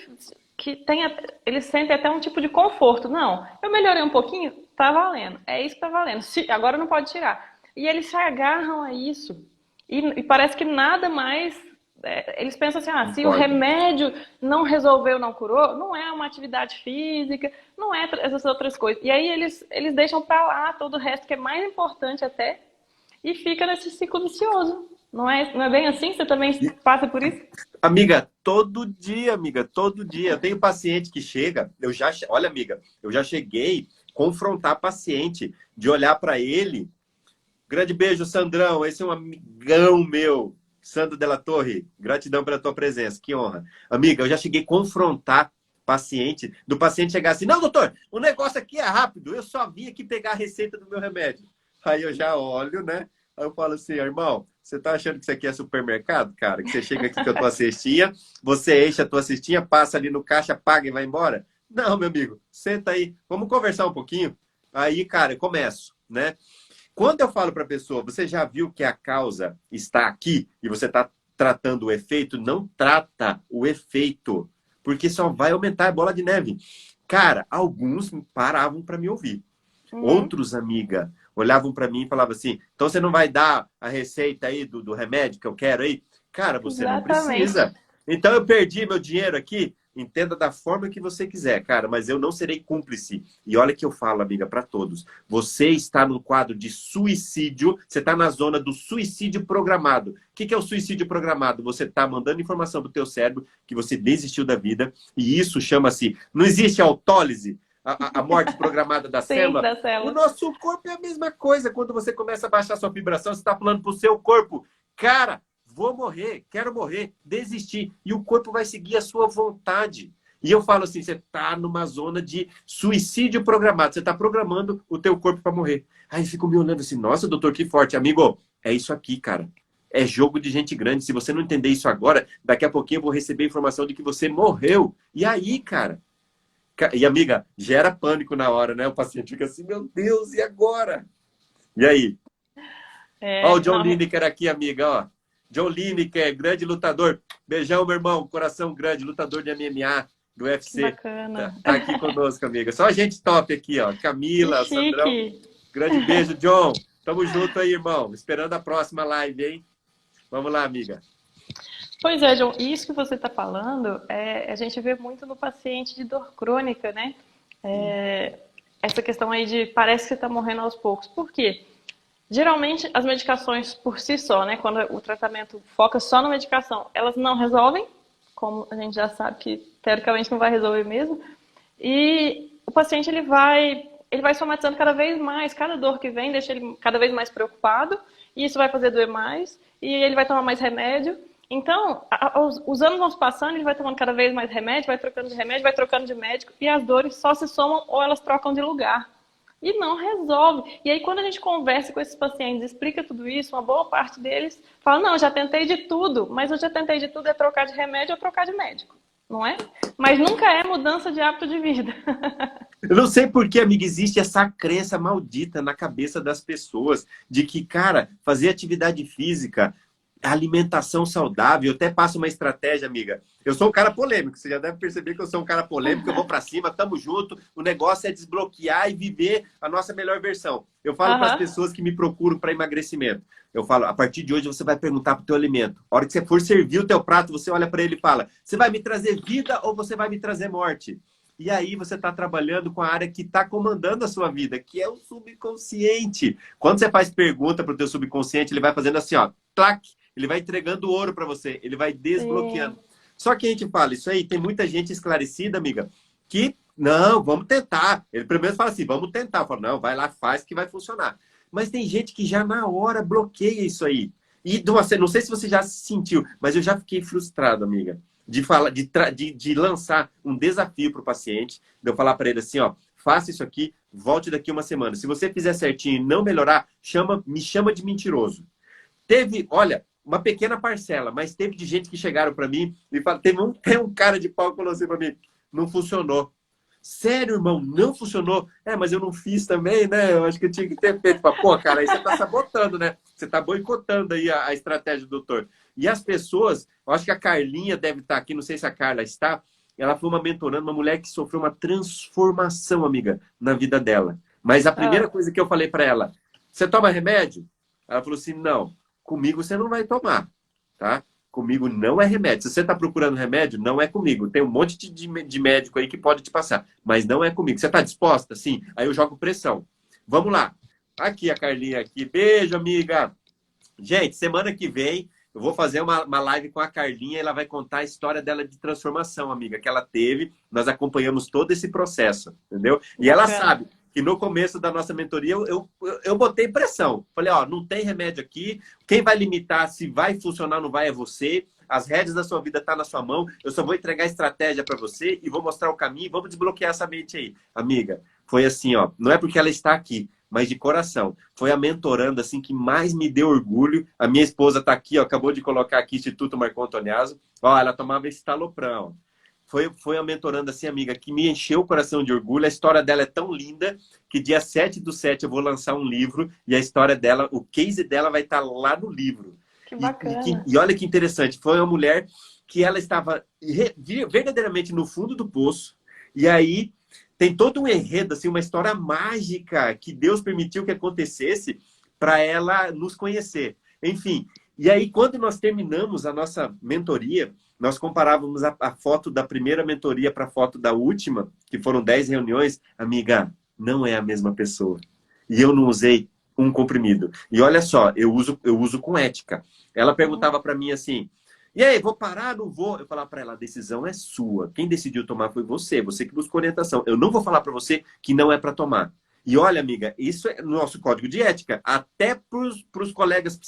eles sentem até um tipo de conforto. Não, eu melhorei um pouquinho, tá valendo. É isso que tá valendo. Agora não pode tirar. E eles se agarram a isso. E parece que nada mais. Eles pensam assim, se o remédio não resolveu, não curou, não é uma atividade física, não é essas outras coisas. E aí eles deixam pra lá todo o resto, que é mais importante até, e fica nesse ciclo vicioso. Não é bem assim? Você também passa por isso? Amiga, todo dia, amiga, todo dia. Eu tenho paciente que chega, olha, amiga, eu já cheguei a confrontar paciente, de olhar para ele. Grande beijo, Sandrão, esse é um amigão meu. Sandro Della Torre, gratidão pela tua presença, que honra. Amiga, eu já cheguei a confrontar paciente, do paciente chegar assim, não, doutor, o negócio aqui é rápido, eu só vim aqui pegar a receita do meu remédio. Aí eu já olho, né? Aí eu falo assim, irmão, você tá achando que isso aqui é supermercado, cara? Que você chega aqui com a tua cestinha, você enche a tua cestinha, passa ali no caixa, paga e vai embora? Não, meu amigo, senta aí, vamos conversar um pouquinho. Aí, cara, eu começo, né? Quando eu falo para a pessoa, você já viu que a causa está aqui e você está tratando o efeito? Não trata o efeito, porque só vai aumentar a bola de neve. Cara, alguns paravam para me ouvir. Outros, amiga, olhavam para mim e falavam assim, então você não vai dar a receita aí do remédio que eu quero aí? Cara, você não precisa. Então eu perdi meu dinheiro aqui. Entenda da forma que você quiser, cara, mas eu não serei cúmplice. E olha que eu falo, amiga, para todos. Você está num quadro de suicídio, você está na zona do suicídio programado. O que é o suicídio programado? Você está mandando informação para o teu cérebro que você desistiu da vida, e isso chama-se... Não existe autólise, a morte programada da célula? Da célula. O nosso corpo é a mesma coisa. Quando você começa a baixar sua vibração, você está falando para o seu corpo, cara... Vou morrer, quero morrer, desistir. E o corpo vai seguir a sua vontade. E eu falo assim, você está numa zona de suicídio programado. Você está programando o teu corpo para morrer. Aí fico me olhando assim, nossa, doutor, que forte. Amigo, é isso aqui, cara. É jogo de gente grande. Se você não entender isso agora, daqui a pouquinho eu vou receber a informação de que você morreu. E aí, cara? E amiga, gera pânico na hora, né? O paciente fica assim, meu Deus, e agora? E aí? Ó, o John Lineker aqui, amiga, ó. John Lineker, grande lutador. Beijão, meu irmão. Coração grande, lutador de MMA, do UFC. Bacana. Tá aqui conosco, amiga. Só gente top aqui, ó. Camila, Sandrão. Grande beijo, John. Tamo junto aí, irmão. Esperando a próxima live, hein? Vamos lá, amiga. Pois é, John. Isso que você tá falando, a gente vê muito no paciente de dor crônica, né? Essa questão aí de parece que você tá morrendo aos poucos. Por quê? Geralmente, as medicações por si só, né, quando o tratamento foca só na medicação, elas não resolvem, como a gente já sabe que, teoricamente, não vai resolver mesmo. E o paciente, ele vai somatizando cada vez mais. Cada dor que vem deixa ele cada vez mais preocupado, e isso vai fazer doer mais, e ele vai tomar mais remédio. Então, os anos vão se passando, ele vai tomando cada vez mais remédio, vai trocando de remédio, vai trocando de médico, e as dores só se somam ou elas trocam de lugar. E não resolve. E aí, quando a gente conversa com esses pacientes, explica tudo isso, uma boa parte deles fala, não, eu já tentei de tudo, mas eu já tentei de tudo é trocar de remédio ou trocar de médico, não é? Mas nunca é mudança de hábito de vida. Eu não sei por que, amiga, existe essa crença maldita na cabeça das pessoas de que, cara, fazer atividade física, alimentação saudável, eu até passo uma estratégia, amiga. Eu sou um cara polêmico, você já deve perceber que eu sou um cara polêmico, eu vou pra cima, tamo junto, o negócio é desbloquear e viver a nossa melhor versão. Eu falo para as pessoas que me procuram para emagrecimento, eu falo, a partir de hoje você vai perguntar pro teu alimento. A hora que você for servir o teu prato, você olha para ele e fala, você vai me trazer vida ou você vai me trazer morte? E aí você está trabalhando com a área que está comandando a sua vida, que é o subconsciente. Quando você faz pergunta para o teu subconsciente, ele vai fazendo assim, ó, clac, ele vai entregando ouro para você, ele vai desbloqueando. Sim. Só que a gente fala, isso aí, tem muita gente esclarecida, amiga, que Não, vamos tentar. Ele primeiro fala assim, vamos tentar. Eu falo, não, vai lá, faz que vai funcionar. Mas tem gente que já na hora bloqueia isso aí. E não sei se você já se sentiu, mas eu já fiquei frustrado, amiga, de falar, de lançar um desafio para o paciente, de eu falar para ele assim, ó, faça isso aqui, volte daqui uma semana. Se você fizer certinho e não melhorar, me chama de mentiroso. Teve, olha, uma pequena parcela, mas teve de gente que chegaram para mim e falaram, tem um cara de pau que falou assim para mim, não funcionou. Sério, irmão, não funcionou? Mas eu não fiz também, né? Eu acho que eu tinha que ter feito. Pô, cara, aí você tá sabotando, né? Você tá boicotando aí a estratégia do doutor. E as pessoas, eu acho que a Carlinha deve estar aqui, não sei se a Carla está, ela foi uma mentorando, uma mulher que sofreu uma transformação, amiga, na vida dela. Mas a primeira coisa que eu falei para ela, você toma remédio? Ela falou assim, não, comigo você não vai tomar, tá? Comigo não é remédio. Se você está procurando remédio, não é comigo. Tem um monte de médico aí que pode te passar, mas não é comigo. Você está disposta? Sim. Aí eu jogo pressão. Vamos lá. Aqui a Carlinha aqui. Beijo, amiga. Gente, semana que vem eu vou fazer uma live com a Carlinha. Ela vai contar a história dela de transformação, amiga, que ela teve. Nós acompanhamos todo esse processo, entendeu? E ela sabe que no começo da nossa mentoria eu botei pressão. Falei, ó, não tem remédio aqui. Quem vai limitar se vai funcionar ou não vai é você. As rédeas da sua vida estão na sua mão. Eu só vou entregar a estratégia para você e vou mostrar o caminho. Vamos desbloquear essa mente aí. Amiga, foi assim, ó. Não é porque ela está aqui, mas de coração. Foi a mentoranda assim que mais me deu orgulho. A minha esposa está aqui, ó, acabou de colocar aqui Instituto Marco Antoniazzo. Ó, ela tomava esse Citalopram. Foi a mentoranda assim, amiga, que me encheu o coração de orgulho. A história dela é tão linda que dia 7/7 eu vou lançar um livro e a história dela, o case dela vai estar lá no livro. Que bacana. E olha que interessante, foi uma mulher que ela estava verdadeiramente no fundo do poço e aí tem todo um enredo, assim, uma história mágica que Deus permitiu que acontecesse para ela nos conhecer. Enfim, e aí quando nós terminamos a nossa mentoria, nós comparávamos a foto da primeira mentoria para a foto da última, que foram 10 reuniões. Amiga, não é a mesma pessoa. E eu não usei um comprimido. E olha só, eu uso com ética. Ela perguntava para mim assim, e aí, vou parar? Não vou? Eu falava para ela, a decisão é sua. Quem decidiu tomar foi você. Você que buscou orientação. Eu não vou falar para você que não é para tomar. E olha, amiga, isso é nosso código de ética. Até para os colegas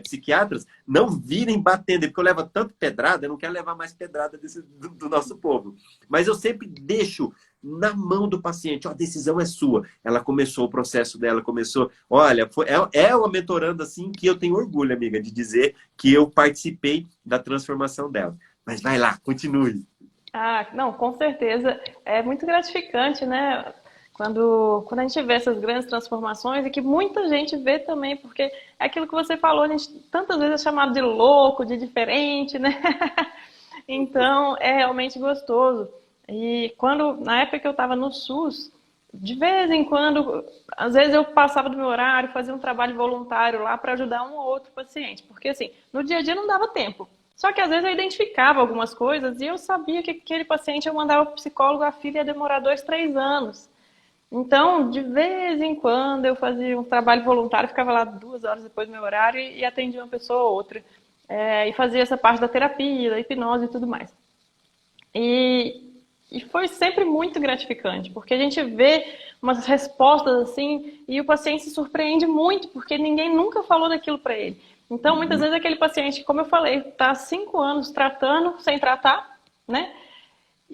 psiquiatras não virem batendo, porque eu levo tanto pedrada, eu não quero levar mais pedrada do nosso povo. Mas eu sempre deixo na mão do paciente, ó, a decisão é sua. Ela começou o processo dela, começou... Olha, é uma mentoranda assim que eu tenho orgulho, amiga, de dizer que eu participei da transformação dela. Mas vai lá, continue. Ah, não, com certeza. É muito gratificante, né? Quando a gente vê essas grandes transformações e que muita gente vê também, porque é aquilo que você falou, a gente tantas vezes é chamado de louco, de diferente, né? Então, é realmente gostoso. E na época que eu estava no SUS, de vez em quando, às vezes eu passava do meu horário, fazia um trabalho voluntário lá para ajudar um ou outro paciente. Porque assim, no dia a dia não dava tempo. Só que às vezes eu identificava algumas coisas e eu sabia que aquele paciente eu mandava para o psicólogo, a filha ia demorar 2, 3 anos. Então, de vez em quando, eu fazia um trabalho voluntário, ficava lá 2 horas depois do meu horário e atendia uma pessoa ou outra. E fazia essa parte da terapia, da hipnose e tudo mais. E foi sempre muito gratificante, porque a gente vê umas respostas assim e o paciente se surpreende muito, porque ninguém nunca falou daquilo para ele. Então, muitas vezes, aquele paciente, como eu falei, está há 5 anos tratando, sem tratar, né?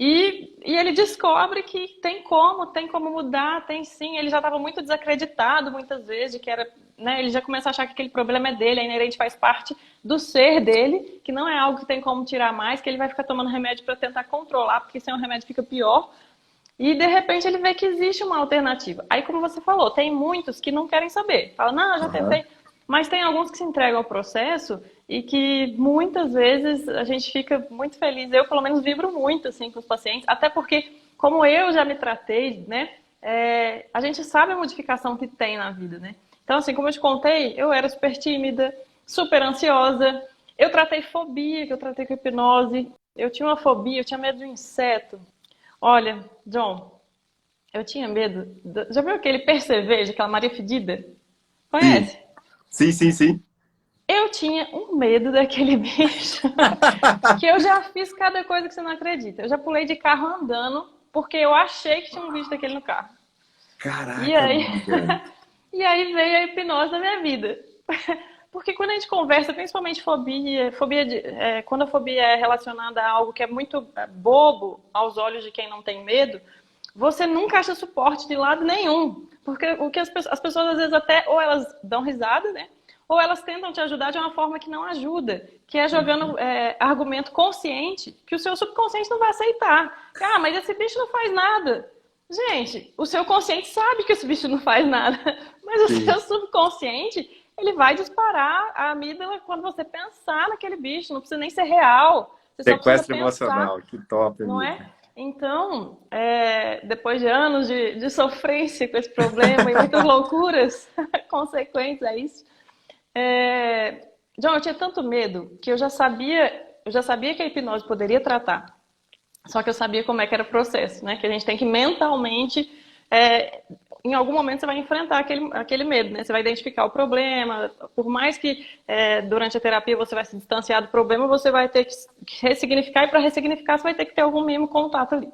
E ele descobre que tem como mudar, tem sim. Ele já estava muito desacreditado muitas vezes, de que era, né, ele já começa a achar que aquele problema é dele, é inerente, faz parte do ser dele, que não é algo que tem como tirar mais, que ele vai ficar tomando remédio para tentar controlar, porque sem o remédio fica pior. E de repente ele vê que existe uma alternativa. Aí, como você falou, tem muitos que não querem saber. Falam, não, eu já tentei. Mas tem alguns que se entregam ao processo e que muitas vezes a gente fica muito feliz. Eu, pelo menos, vibro muito assim, com os pacientes, até porque, como eu já me tratei, né, a gente sabe a modificação que tem na vida, né? Então, assim, como eu te contei, eu era super tímida, super ansiosa. Eu tratei fobia, que eu tratei com hipnose. Eu tinha uma fobia, eu tinha medo de um inseto. Olha, John, eu tinha medo... Já viu aquele percevejo, aquela Maria Fedida? Conhece? Sim, sim, sim. Eu tinha um medo daquele bicho, que eu já fiz cada coisa que você não acredita. Eu já pulei de carro andando porque eu achei que tinha um bicho daquele no carro. E Caraca, aí, amiga. e aí veio a hipnose da minha vida. Porque quando a gente conversa, principalmente quando a fobia é relacionada a algo que é muito bobo aos olhos de quem não tem medo, você nunca acha suporte de lado nenhum. Porque o que as pessoas às vezes até, ou elas dão risada, né? Ou elas tentam te ajudar de uma forma que não ajuda, que é jogando argumento consciente que o seu subconsciente não vai aceitar. Ah, mas esse bicho não faz nada. Gente, o seu consciente sabe que esse bicho não faz nada, mas o Sim. seu subconsciente, ele vai disparar a amígdala quando você pensar naquele bicho, não precisa nem ser real, você só precisa Sequestro pensar, emocional. Que top, não é? amiga. Então, depois de anos de sofrência com esse problema e muitas loucuras consequentes a isso, John, eu tinha tanto medo que eu já sabia que a hipnose poderia tratar. Só que eu sabia como é que era o processo, né? Que a gente tem que mentalmente, em algum momento você vai enfrentar aquele medo, né? Você vai identificar o problema, por mais que durante a terapia você vai se distanciar do problema, você vai ter que ressignificar, e para ressignificar você vai ter que ter algum mínimo contato ali.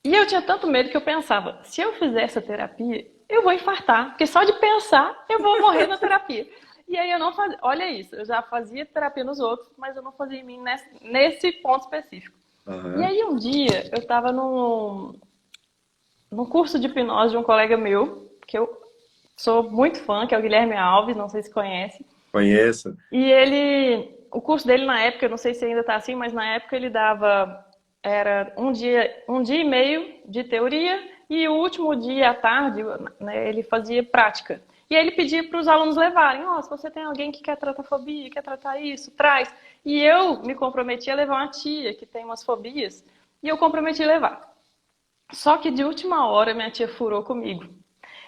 E eu tinha tanto medo que eu pensava, se eu fizer essa terapia, eu vou infartar, porque só de pensar eu vou morrer na terapia. E aí eu não fazia, olha isso, eu já fazia terapia nos outros, mas eu não fazia em mim nesse ponto específico. E Aham. aí um dia eu estava num curso de hipnose de um colega meu, que eu sou muito fã, que é o Guilherme Alves, não sei se conhece. Conheço. E o curso dele na época, eu não sei se ainda está assim, mas na época ele era um dia e meio de teoria e o último dia à tarde, né, ele fazia prática. E aí ele pedia para os alunos levarem, se você tem alguém que quer tratar fobia, quer tratar isso, traz. E eu me comprometi a levar uma tia que tem umas fobias, e eu comprometi a levar. Só que de última hora minha tia furou comigo.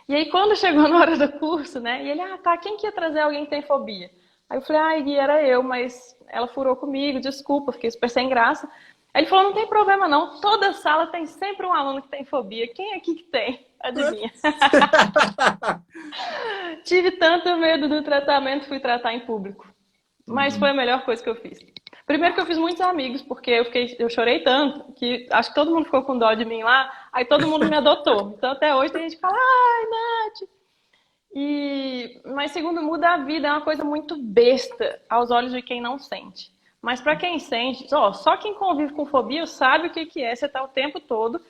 E aí quando chegou na hora do curso, né, e ele, tá, quem que ia trazer alguém que tem fobia? Aí eu falei, Gui, era eu, mas ela furou comigo, desculpa, fiquei super sem graça. Aí ele falou, não tem problema não, toda sala tem sempre um aluno que tem fobia. Quem aqui que tem? Adivinha? Tive tanto medo do tratamento, fui tratar em público. Mas foi a Uhum. melhor coisa que eu fiz. Primeiro que eu fiz muitos amigos, porque eu chorei tanto, que acho que todo mundo ficou com dó de mim lá, aí todo mundo me adotou. Então até hoje tem gente que fala, ai, Nath. Mas segundo, muda a vida, é uma coisa muito besta aos olhos de quem não sente. Mas para quem sente, só quem convive com fobia sabe o que é você estar o tempo todo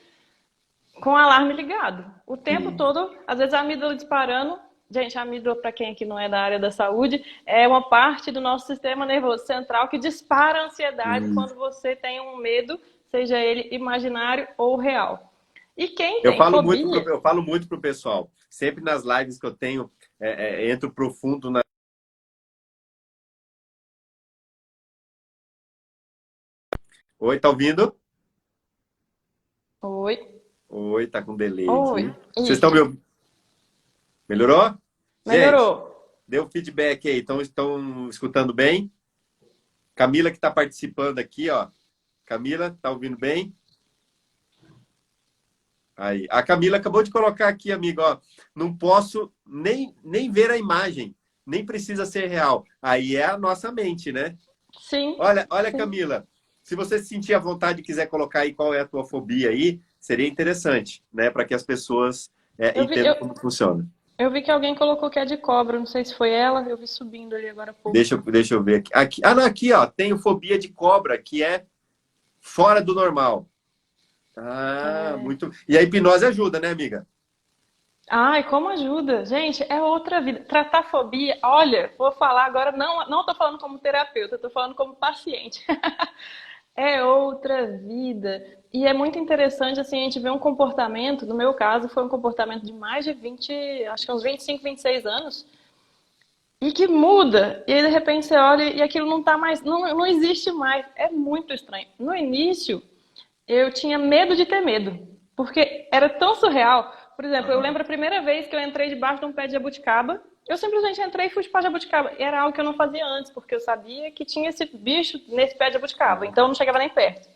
com o alarme ligado. O tempo Sim. todo, às vezes a amígdala disparando. Gente, a amígdala, para quem aqui não é da área da saúde, é uma parte do nosso sistema nervoso central que dispara a ansiedade Sim. quando você tem um medo, seja ele imaginário ou real. E quem tem fobia... Eu falo muito pro pessoal. Sempre nas lives que eu tenho, entro profundo na. Oi, tá ouvindo? Oi, Oi, tá com delay oi, aqui. Vocês estão isso, me ouvindo? Melhorou? Gente, melhorou. deu feedback aí. Estão escutando bem? Camila que está participando aqui, ó. Camila, tá ouvindo bem? Aí. A Camila acabou de colocar aqui, amigo, ó. Não posso nem ver a imagem. Nem precisa ser real. Aí é a nossa mente, né? Sim, Olha, sim. Camila. Se você se sentir à vontade e quiser colocar aí qual é a tua fobia aí, seria interessante, né? Para que as pessoas Eu vi, entendam eu, como funciona. eu vi que alguém colocou que é de cobra, não sei se foi ela, eu vi subindo ali agora há pouco. Deixa eu ver aqui. Não, aqui, ó. Tenho fobia de cobra, que é fora do normal. Ah, É. muito. E a hipnose ajuda, né, amiga? Ai, como ajuda? Gente, é outra vida. Tratar fobia, olha, vou falar agora, não tô falando como terapeuta, tô falando como paciente. É outra vida. E é muito interessante, assim, a gente ver um comportamento, no meu caso, foi um comportamento de mais de 20, acho que uns 25, 26 anos, e que muda. E aí, de repente, você olha e aquilo não tá mais, não existe mais. É muito estranho. No início, eu tinha medo de ter medo, porque era tão surreal. Por exemplo, eu Aham. lembro a primeira vez que eu entrei debaixo de um pé de jabuticaba, eu simplesmente entrei e fui para jabuticaba. E era algo que eu não fazia antes, porque eu sabia que tinha esse bicho nesse pé de jabuticaba, então eu não chegava nem perto.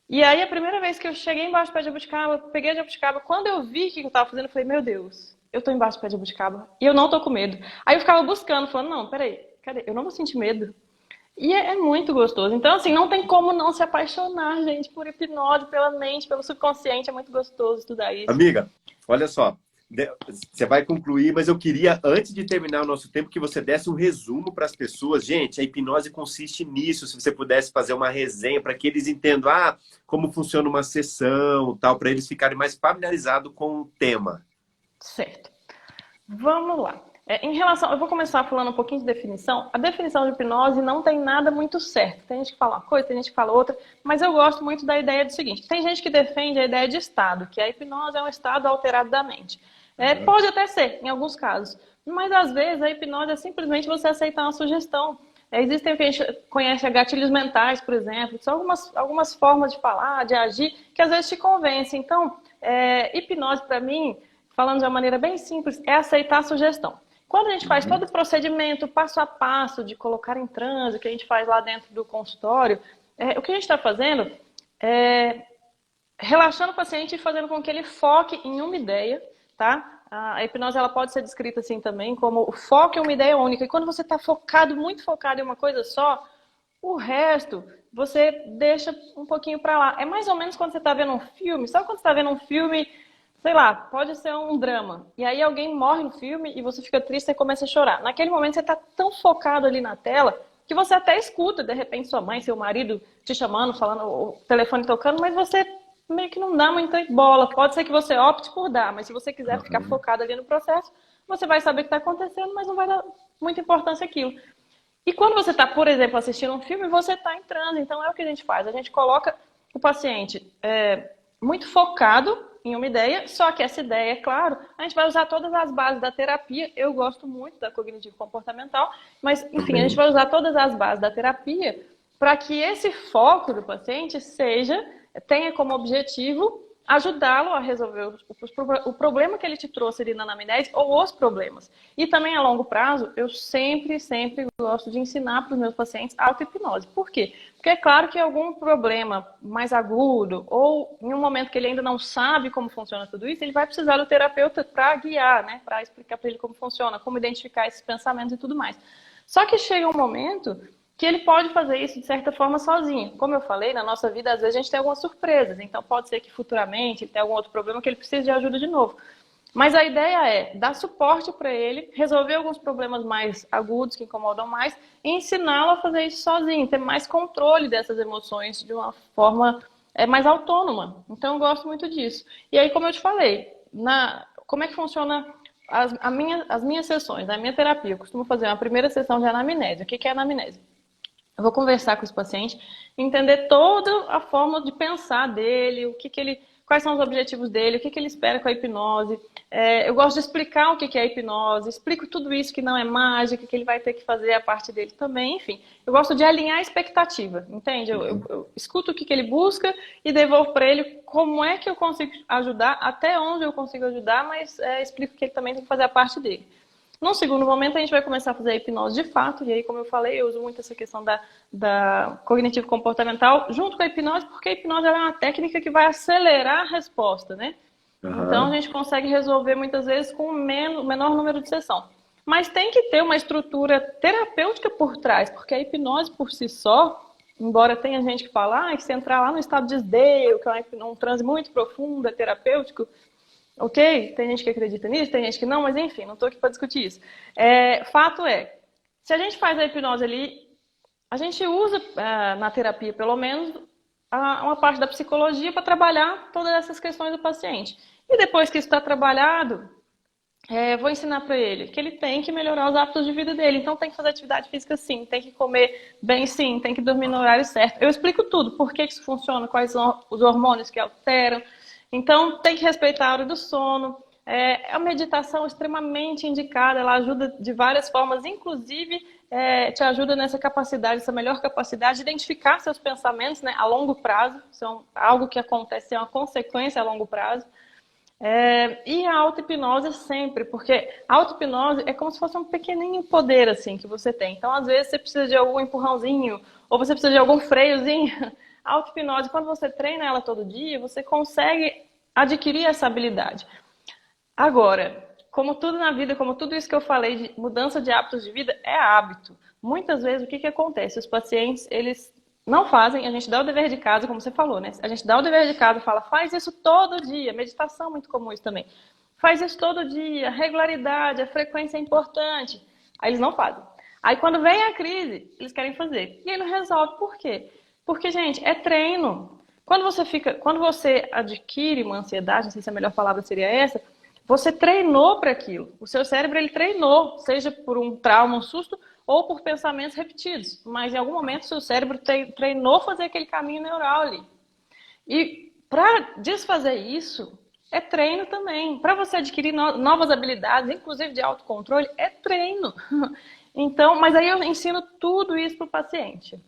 E aí, a primeira vez que eu cheguei embaixo do pé de jabuticaba, peguei a jabuticaba, quando eu vi o que eu estava fazendo, eu falei, meu Deus, eu tô embaixo do pé de jabuticaba e eu não tô com medo. Aí eu ficava buscando, falando, não, peraí, cadê? Eu não vou sentir medo. E é muito gostoso. Então, assim, não tem como não se apaixonar, gente, por hipnose, pela mente, pelo subconsciente. É muito gostoso estudar isso. Amiga, olha só, você vai concluir, mas eu queria, antes de terminar o nosso tempo, que você desse um resumo para as pessoas. Gente, a hipnose consiste nisso. Se você pudesse fazer uma resenha para que eles entendam como funciona uma sessão, tal, para eles ficarem mais familiarizados com o tema. Certo. Vamos lá. Em relação, eu vou começar falando um pouquinho de definição. A definição de hipnose não tem nada muito certo. Tem gente que fala uma coisa, tem gente que fala outra, mas eu gosto muito da ideia do seguinte: tem gente que defende a ideia de estado, que a hipnose é um estado alterado da mente. Pode até ser, em alguns casos, mas às vezes a hipnose é simplesmente você aceitar uma sugestão. Existem o que a gente conhece gatilhos mentais, por exemplo, que são algumas formas de falar, de agir, que às vezes te convencem. Então, hipnose para mim, falando de uma maneira bem simples, é aceitar a sugestão. Quando a gente faz todo o procedimento, passo a passo, de colocar em transe, que a gente faz lá dentro do consultório, o que a gente está fazendo é relaxando o paciente e fazendo com que ele foque em uma ideia, tá? A hipnose ela pode ser descrita assim também, como o foco em uma ideia única. E quando você está focado, muito focado em uma coisa só, o resto você deixa um pouquinho para lá. É mais ou menos quando você está vendo um filme. Sabe quando você está vendo um filme, sei lá, pode ser um drama. E aí alguém morre no filme e você fica triste e começa a chorar. Naquele momento você está tão focado ali na tela que você até escuta, de repente, sua mãe, seu marido te chamando, falando, o telefone tocando, mas você meio que não dá muita bola. Pode ser que você opte por dar, mas se você quiser ficar focado ali no processo, você vai saber o que está acontecendo, mas não vai dar muita importância àquilo. E quando você está, por exemplo, assistindo um filme, você está em transe. Então é o que a gente faz. A gente coloca o paciente muito focado em uma ideia, só que essa ideia, é claro, a gente vai usar todas as bases da terapia. Eu gosto muito da cognitivo comportamental, mas, enfim, a gente vai usar todas as bases da terapia para que esse foco do paciente tenha como objetivo ajudá-lo a resolver o problema que ele te trouxe ali na anamnese ou os problemas. E também a longo prazo, eu sempre gosto de ensinar para os meus pacientes auto-hipnose. Por quê? Porque é claro que algum problema mais agudo ou em um momento que ele ainda não sabe como funciona tudo isso, ele vai precisar do terapeuta para guiar, né? Para explicar para ele como funciona, como identificar esses pensamentos e tudo mais. Só que chega um momento que ele pode fazer isso de certa forma sozinho. Como eu falei, na nossa vida, às vezes a gente tem algumas surpresas. Então, pode ser que futuramente ele tenha algum outro problema que ele precise de ajuda de novo. Mas a ideia é dar suporte para ele, resolver alguns problemas mais agudos, que incomodam mais, e ensiná-lo a fazer isso sozinho, ter mais controle dessas emoções de uma forma mais autônoma. Então, eu gosto muito disso. E aí, como eu te falei, como é que funciona as minhas sessões, a minha terapia? Eu costumo fazer uma primeira sessão de anamnese. O que é anamnese? Eu vou conversar com esse paciente, entender toda a forma de pensar dele, quais são os objetivos dele, o que ele espera com a hipnose. Eu gosto de explicar o que é a hipnose, explico tudo isso que não é mágica, que ele vai ter que fazer a parte dele também, enfim. Eu gosto de alinhar a expectativa, entende? Eu escuto o que ele busca e devolvo para ele como é que eu consigo ajudar, até onde eu consigo ajudar, mas explico que ele também tem que fazer a parte dele. Num segundo momento, a gente vai começar a fazer a hipnose de fato, e aí, como eu falei, eu uso muito essa questão da cognitivo-comportamental junto com a hipnose, porque a hipnose é uma técnica que vai acelerar a resposta, né? Uhum. Então, a gente consegue resolver muitas vezes com o menor número de sessão. Mas tem que ter uma estrutura terapêutica por trás, porque a hipnose por si só, embora tenha gente que fala que se entrar lá no estado de Sdale, que é um transe muito profundo, é terapêutico, ok, tem gente que acredita nisso, tem gente que não, mas enfim, não estou aqui para discutir isso. Fato é, se a gente faz a hipnose ali, a gente usa na terapia, pelo menos, uma parte da psicologia para trabalhar todas essas questões do paciente. E depois que isso está trabalhado, vou ensinar para ele que ele tem que melhorar os hábitos de vida dele. Então tem que fazer atividade física sim, tem que comer bem sim, tem que dormir no horário certo. Eu explico tudo, por que isso funciona, quais são os hormônios que alteram. Então, tem que respeitar a hora do sono. É uma meditação extremamente indicada, ela ajuda de várias formas, inclusive te ajuda nessa capacidade, essa melhor capacidade de identificar seus pensamentos, né, a longo prazo. São algo que acontece, é uma consequência a longo prazo. E a auto-hipnose sempre, porque a auto-hipnose é como se fosse um pequenininho poder assim, que você tem. Então, às vezes, você precisa de algum empurrãozinho, ou você precisa de algum freiozinho. A auto-hipnose, quando você treina ela todo dia, você consegue adquirir essa habilidade. Agora, como tudo na vida, como tudo isso que eu falei de mudança de hábitos de vida, é hábito. Muitas vezes, o que acontece? Os pacientes, eles não fazem, a gente dá o dever de casa, como você falou, né? A gente dá o dever de casa e fala, faz isso todo dia. Meditação é muito comum isso também. Faz isso todo dia, regularidade, a frequência é importante. Aí eles não fazem. Aí quando vem a crise, eles querem fazer. E aí não resolve. Por quê? Porque, gente, é treino. Quando você adquire uma ansiedade, não sei se a melhor palavra seria essa, você treinou para aquilo. O seu cérebro, ele treinou, seja por um trauma, um susto, ou por pensamentos repetidos. Mas em algum momento, o seu cérebro treinou fazer aquele caminho neural ali. E para desfazer isso, é treino também. Para você adquirir novas habilidades, inclusive de autocontrole, é treino. Então, mas aí eu ensino tudo isso para o paciente.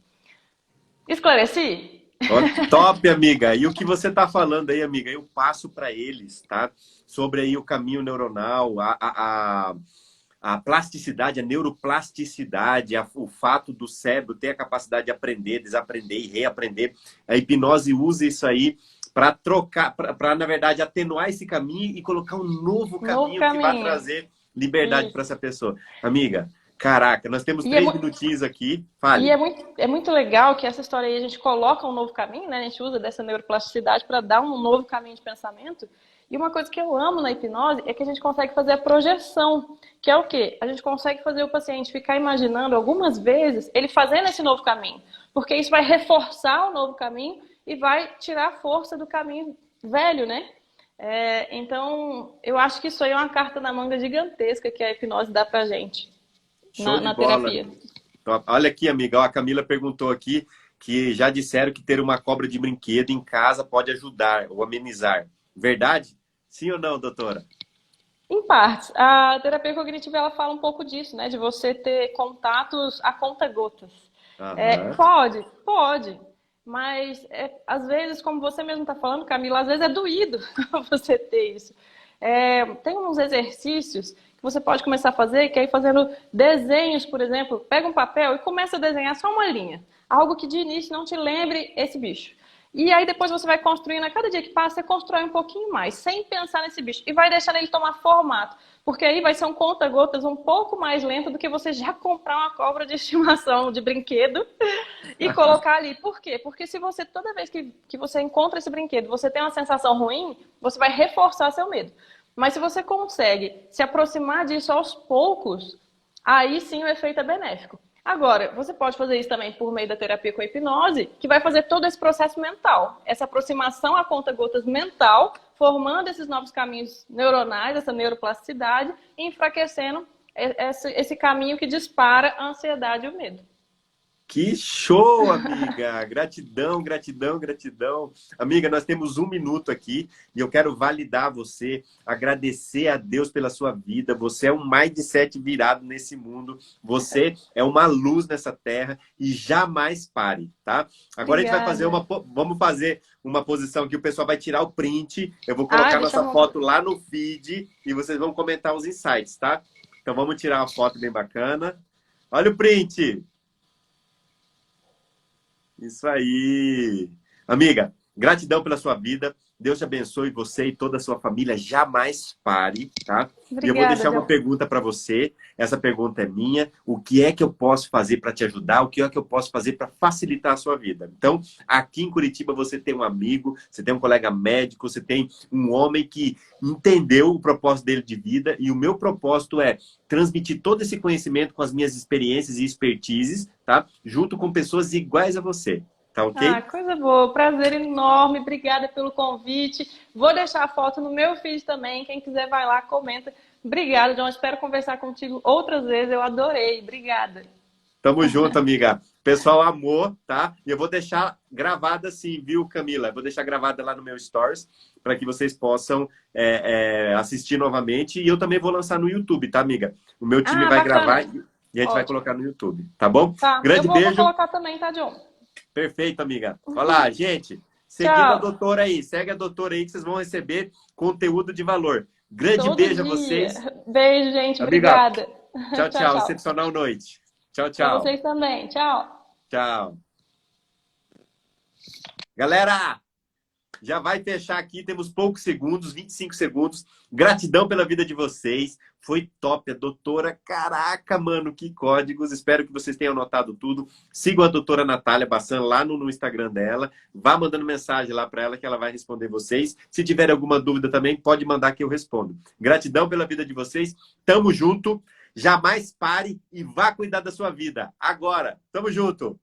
Esclareci? Top, amiga. E o que você está falando aí, amiga, eu passo para eles, tá? Sobre aí o caminho neuronal, a plasticidade, a neuroplasticidade, o fato do cérebro ter a capacidade de aprender, desaprender e reaprender. A hipnose usa isso aí para trocar, para, na verdade, atenuar esse caminho e colocar um novo caminho que vai trazer liberdade para essa pessoa. Amiga, caraca, nós temos 3 minutinhos aqui. Fale. E é muito legal que essa história aí a gente coloca um novo caminho, né? A gente usa dessa neuroplasticidade para dar um novo caminho de pensamento. E uma coisa que eu amo na hipnose é que a gente consegue fazer a projeção, que é o quê? A gente consegue fazer o paciente ficar imaginando algumas vezes ele fazendo esse novo caminho, porque isso vai reforçar o novo caminho e vai tirar a força do caminho velho, né? Então, eu acho que isso aí é uma carta na manga gigantesca que a hipnose dá pra gente na terapia. Top. Olha aqui, amiga, a Camila perguntou aqui que já disseram que ter uma cobra de brinquedo em casa pode ajudar ou amenizar. Verdade? Sim ou não, doutora? Em partes. A terapia cognitiva, ela fala um pouco disso, né? De você ter contatos a conta-gotas. Pode. Mas, às vezes, como você mesmo está falando, Camila, às vezes é doído você ter isso. Tem uns exercícios que você pode começar a fazer, que é ir fazendo desenhos, por exemplo. Pega um papel e começa a desenhar só uma linha. Algo que de início não te lembre esse bicho. E aí depois você vai construindo, a cada dia que passa, você constrói um pouquinho mais, sem pensar nesse bicho. E vai deixando ele tomar formato. Porque aí vai ser um conta-gotas um pouco mais lento do que você já comprar uma cobra de estimação, de brinquedo, e colocar ali. Por quê? Porque se você, toda vez que você encontra esse brinquedo, você tem uma sensação ruim, você vai reforçar seu medo. Mas se você consegue se aproximar disso aos poucos, aí sim o efeito é benéfico. Agora, você pode fazer isso também por meio da terapia com a hipnose, que vai fazer todo esse processo mental. Essa aproximação a conta-gotas mental, formando esses novos caminhos neuronais, essa neuroplasticidade, e enfraquecendo esse caminho que dispara a ansiedade e o medo. Que show, amiga! Gratidão, gratidão, gratidão. Amiga, nós temos 1 minuto aqui e eu quero validar você, agradecer a Deus pela sua vida. Você é um mindset virado nesse mundo. Você é uma luz nessa terra e jamais pare, tá? Agora Obrigada. A gente vai fazer vamos fazer uma posição que o pessoal vai tirar o print. Eu vou colocar nossa foto lá no feed e vocês vão comentar os insights, tá? Então vamos tirar uma foto bem bacana. Olha o print! Isso aí. Amiga, gratidão pela sua vida. Deus te abençoe você e toda a sua família. Jamais pare, tá? Obrigada, e eu vou deixar uma pergunta para você. Essa pergunta é minha. O que é que eu posso fazer para te ajudar? O que é que eu posso fazer para facilitar a sua vida? Então, aqui em Curitiba você tem um amigo, você tem um colega médico, você tem um homem que entendeu o propósito dele de vida. E o meu propósito é transmitir todo esse conhecimento com as minhas experiências e expertises, tá? Junto com pessoas iguais a você. Tá ok? Coisa boa. Prazer enorme. Obrigada pelo convite. Vou deixar a foto no meu feed também. Quem quiser vai lá, comenta. Obrigada, John. Espero conversar contigo outras vezes. Eu adorei. Obrigada. Tamo junto, amiga. O pessoal amou, tá? E eu vou deixar gravada assim, viu, Camila? Eu vou deixar gravada lá no meu Stories para que vocês possam assistir novamente. E eu também vou lançar no YouTube, tá, amiga? O meu time vai gravar e a gente vai colocar no YouTube, tá bom? Tá. Grande beijo. Eu vou colocar também, tá, John? Perfeito, amiga. Olha lá, gente. Seguindo a doutora aí. Segue a doutora aí que vocês vão receber conteúdo de valor. Grande beijo a vocês. Beijo, gente. Obrigada. Tchau, tchau. Excepcional noite. Tchau, tchau. Pra vocês também. Tchau. Tchau. Galera, já vai fechar aqui, temos poucos segundos, 25 segundos. Gratidão pela vida de vocês. Foi top, a doutora. Caraca, mano, que códigos. Espero que vocês tenham anotado tudo. Sigam a doutora Natália Bassan lá no Instagram dela. Vá mandando mensagem lá para ela que ela vai responder vocês. Se tiver alguma dúvida também, pode mandar que eu respondo. Gratidão pela vida de vocês. Tamo junto. Jamais pare e vá cuidar da sua vida. Agora. Tamo junto.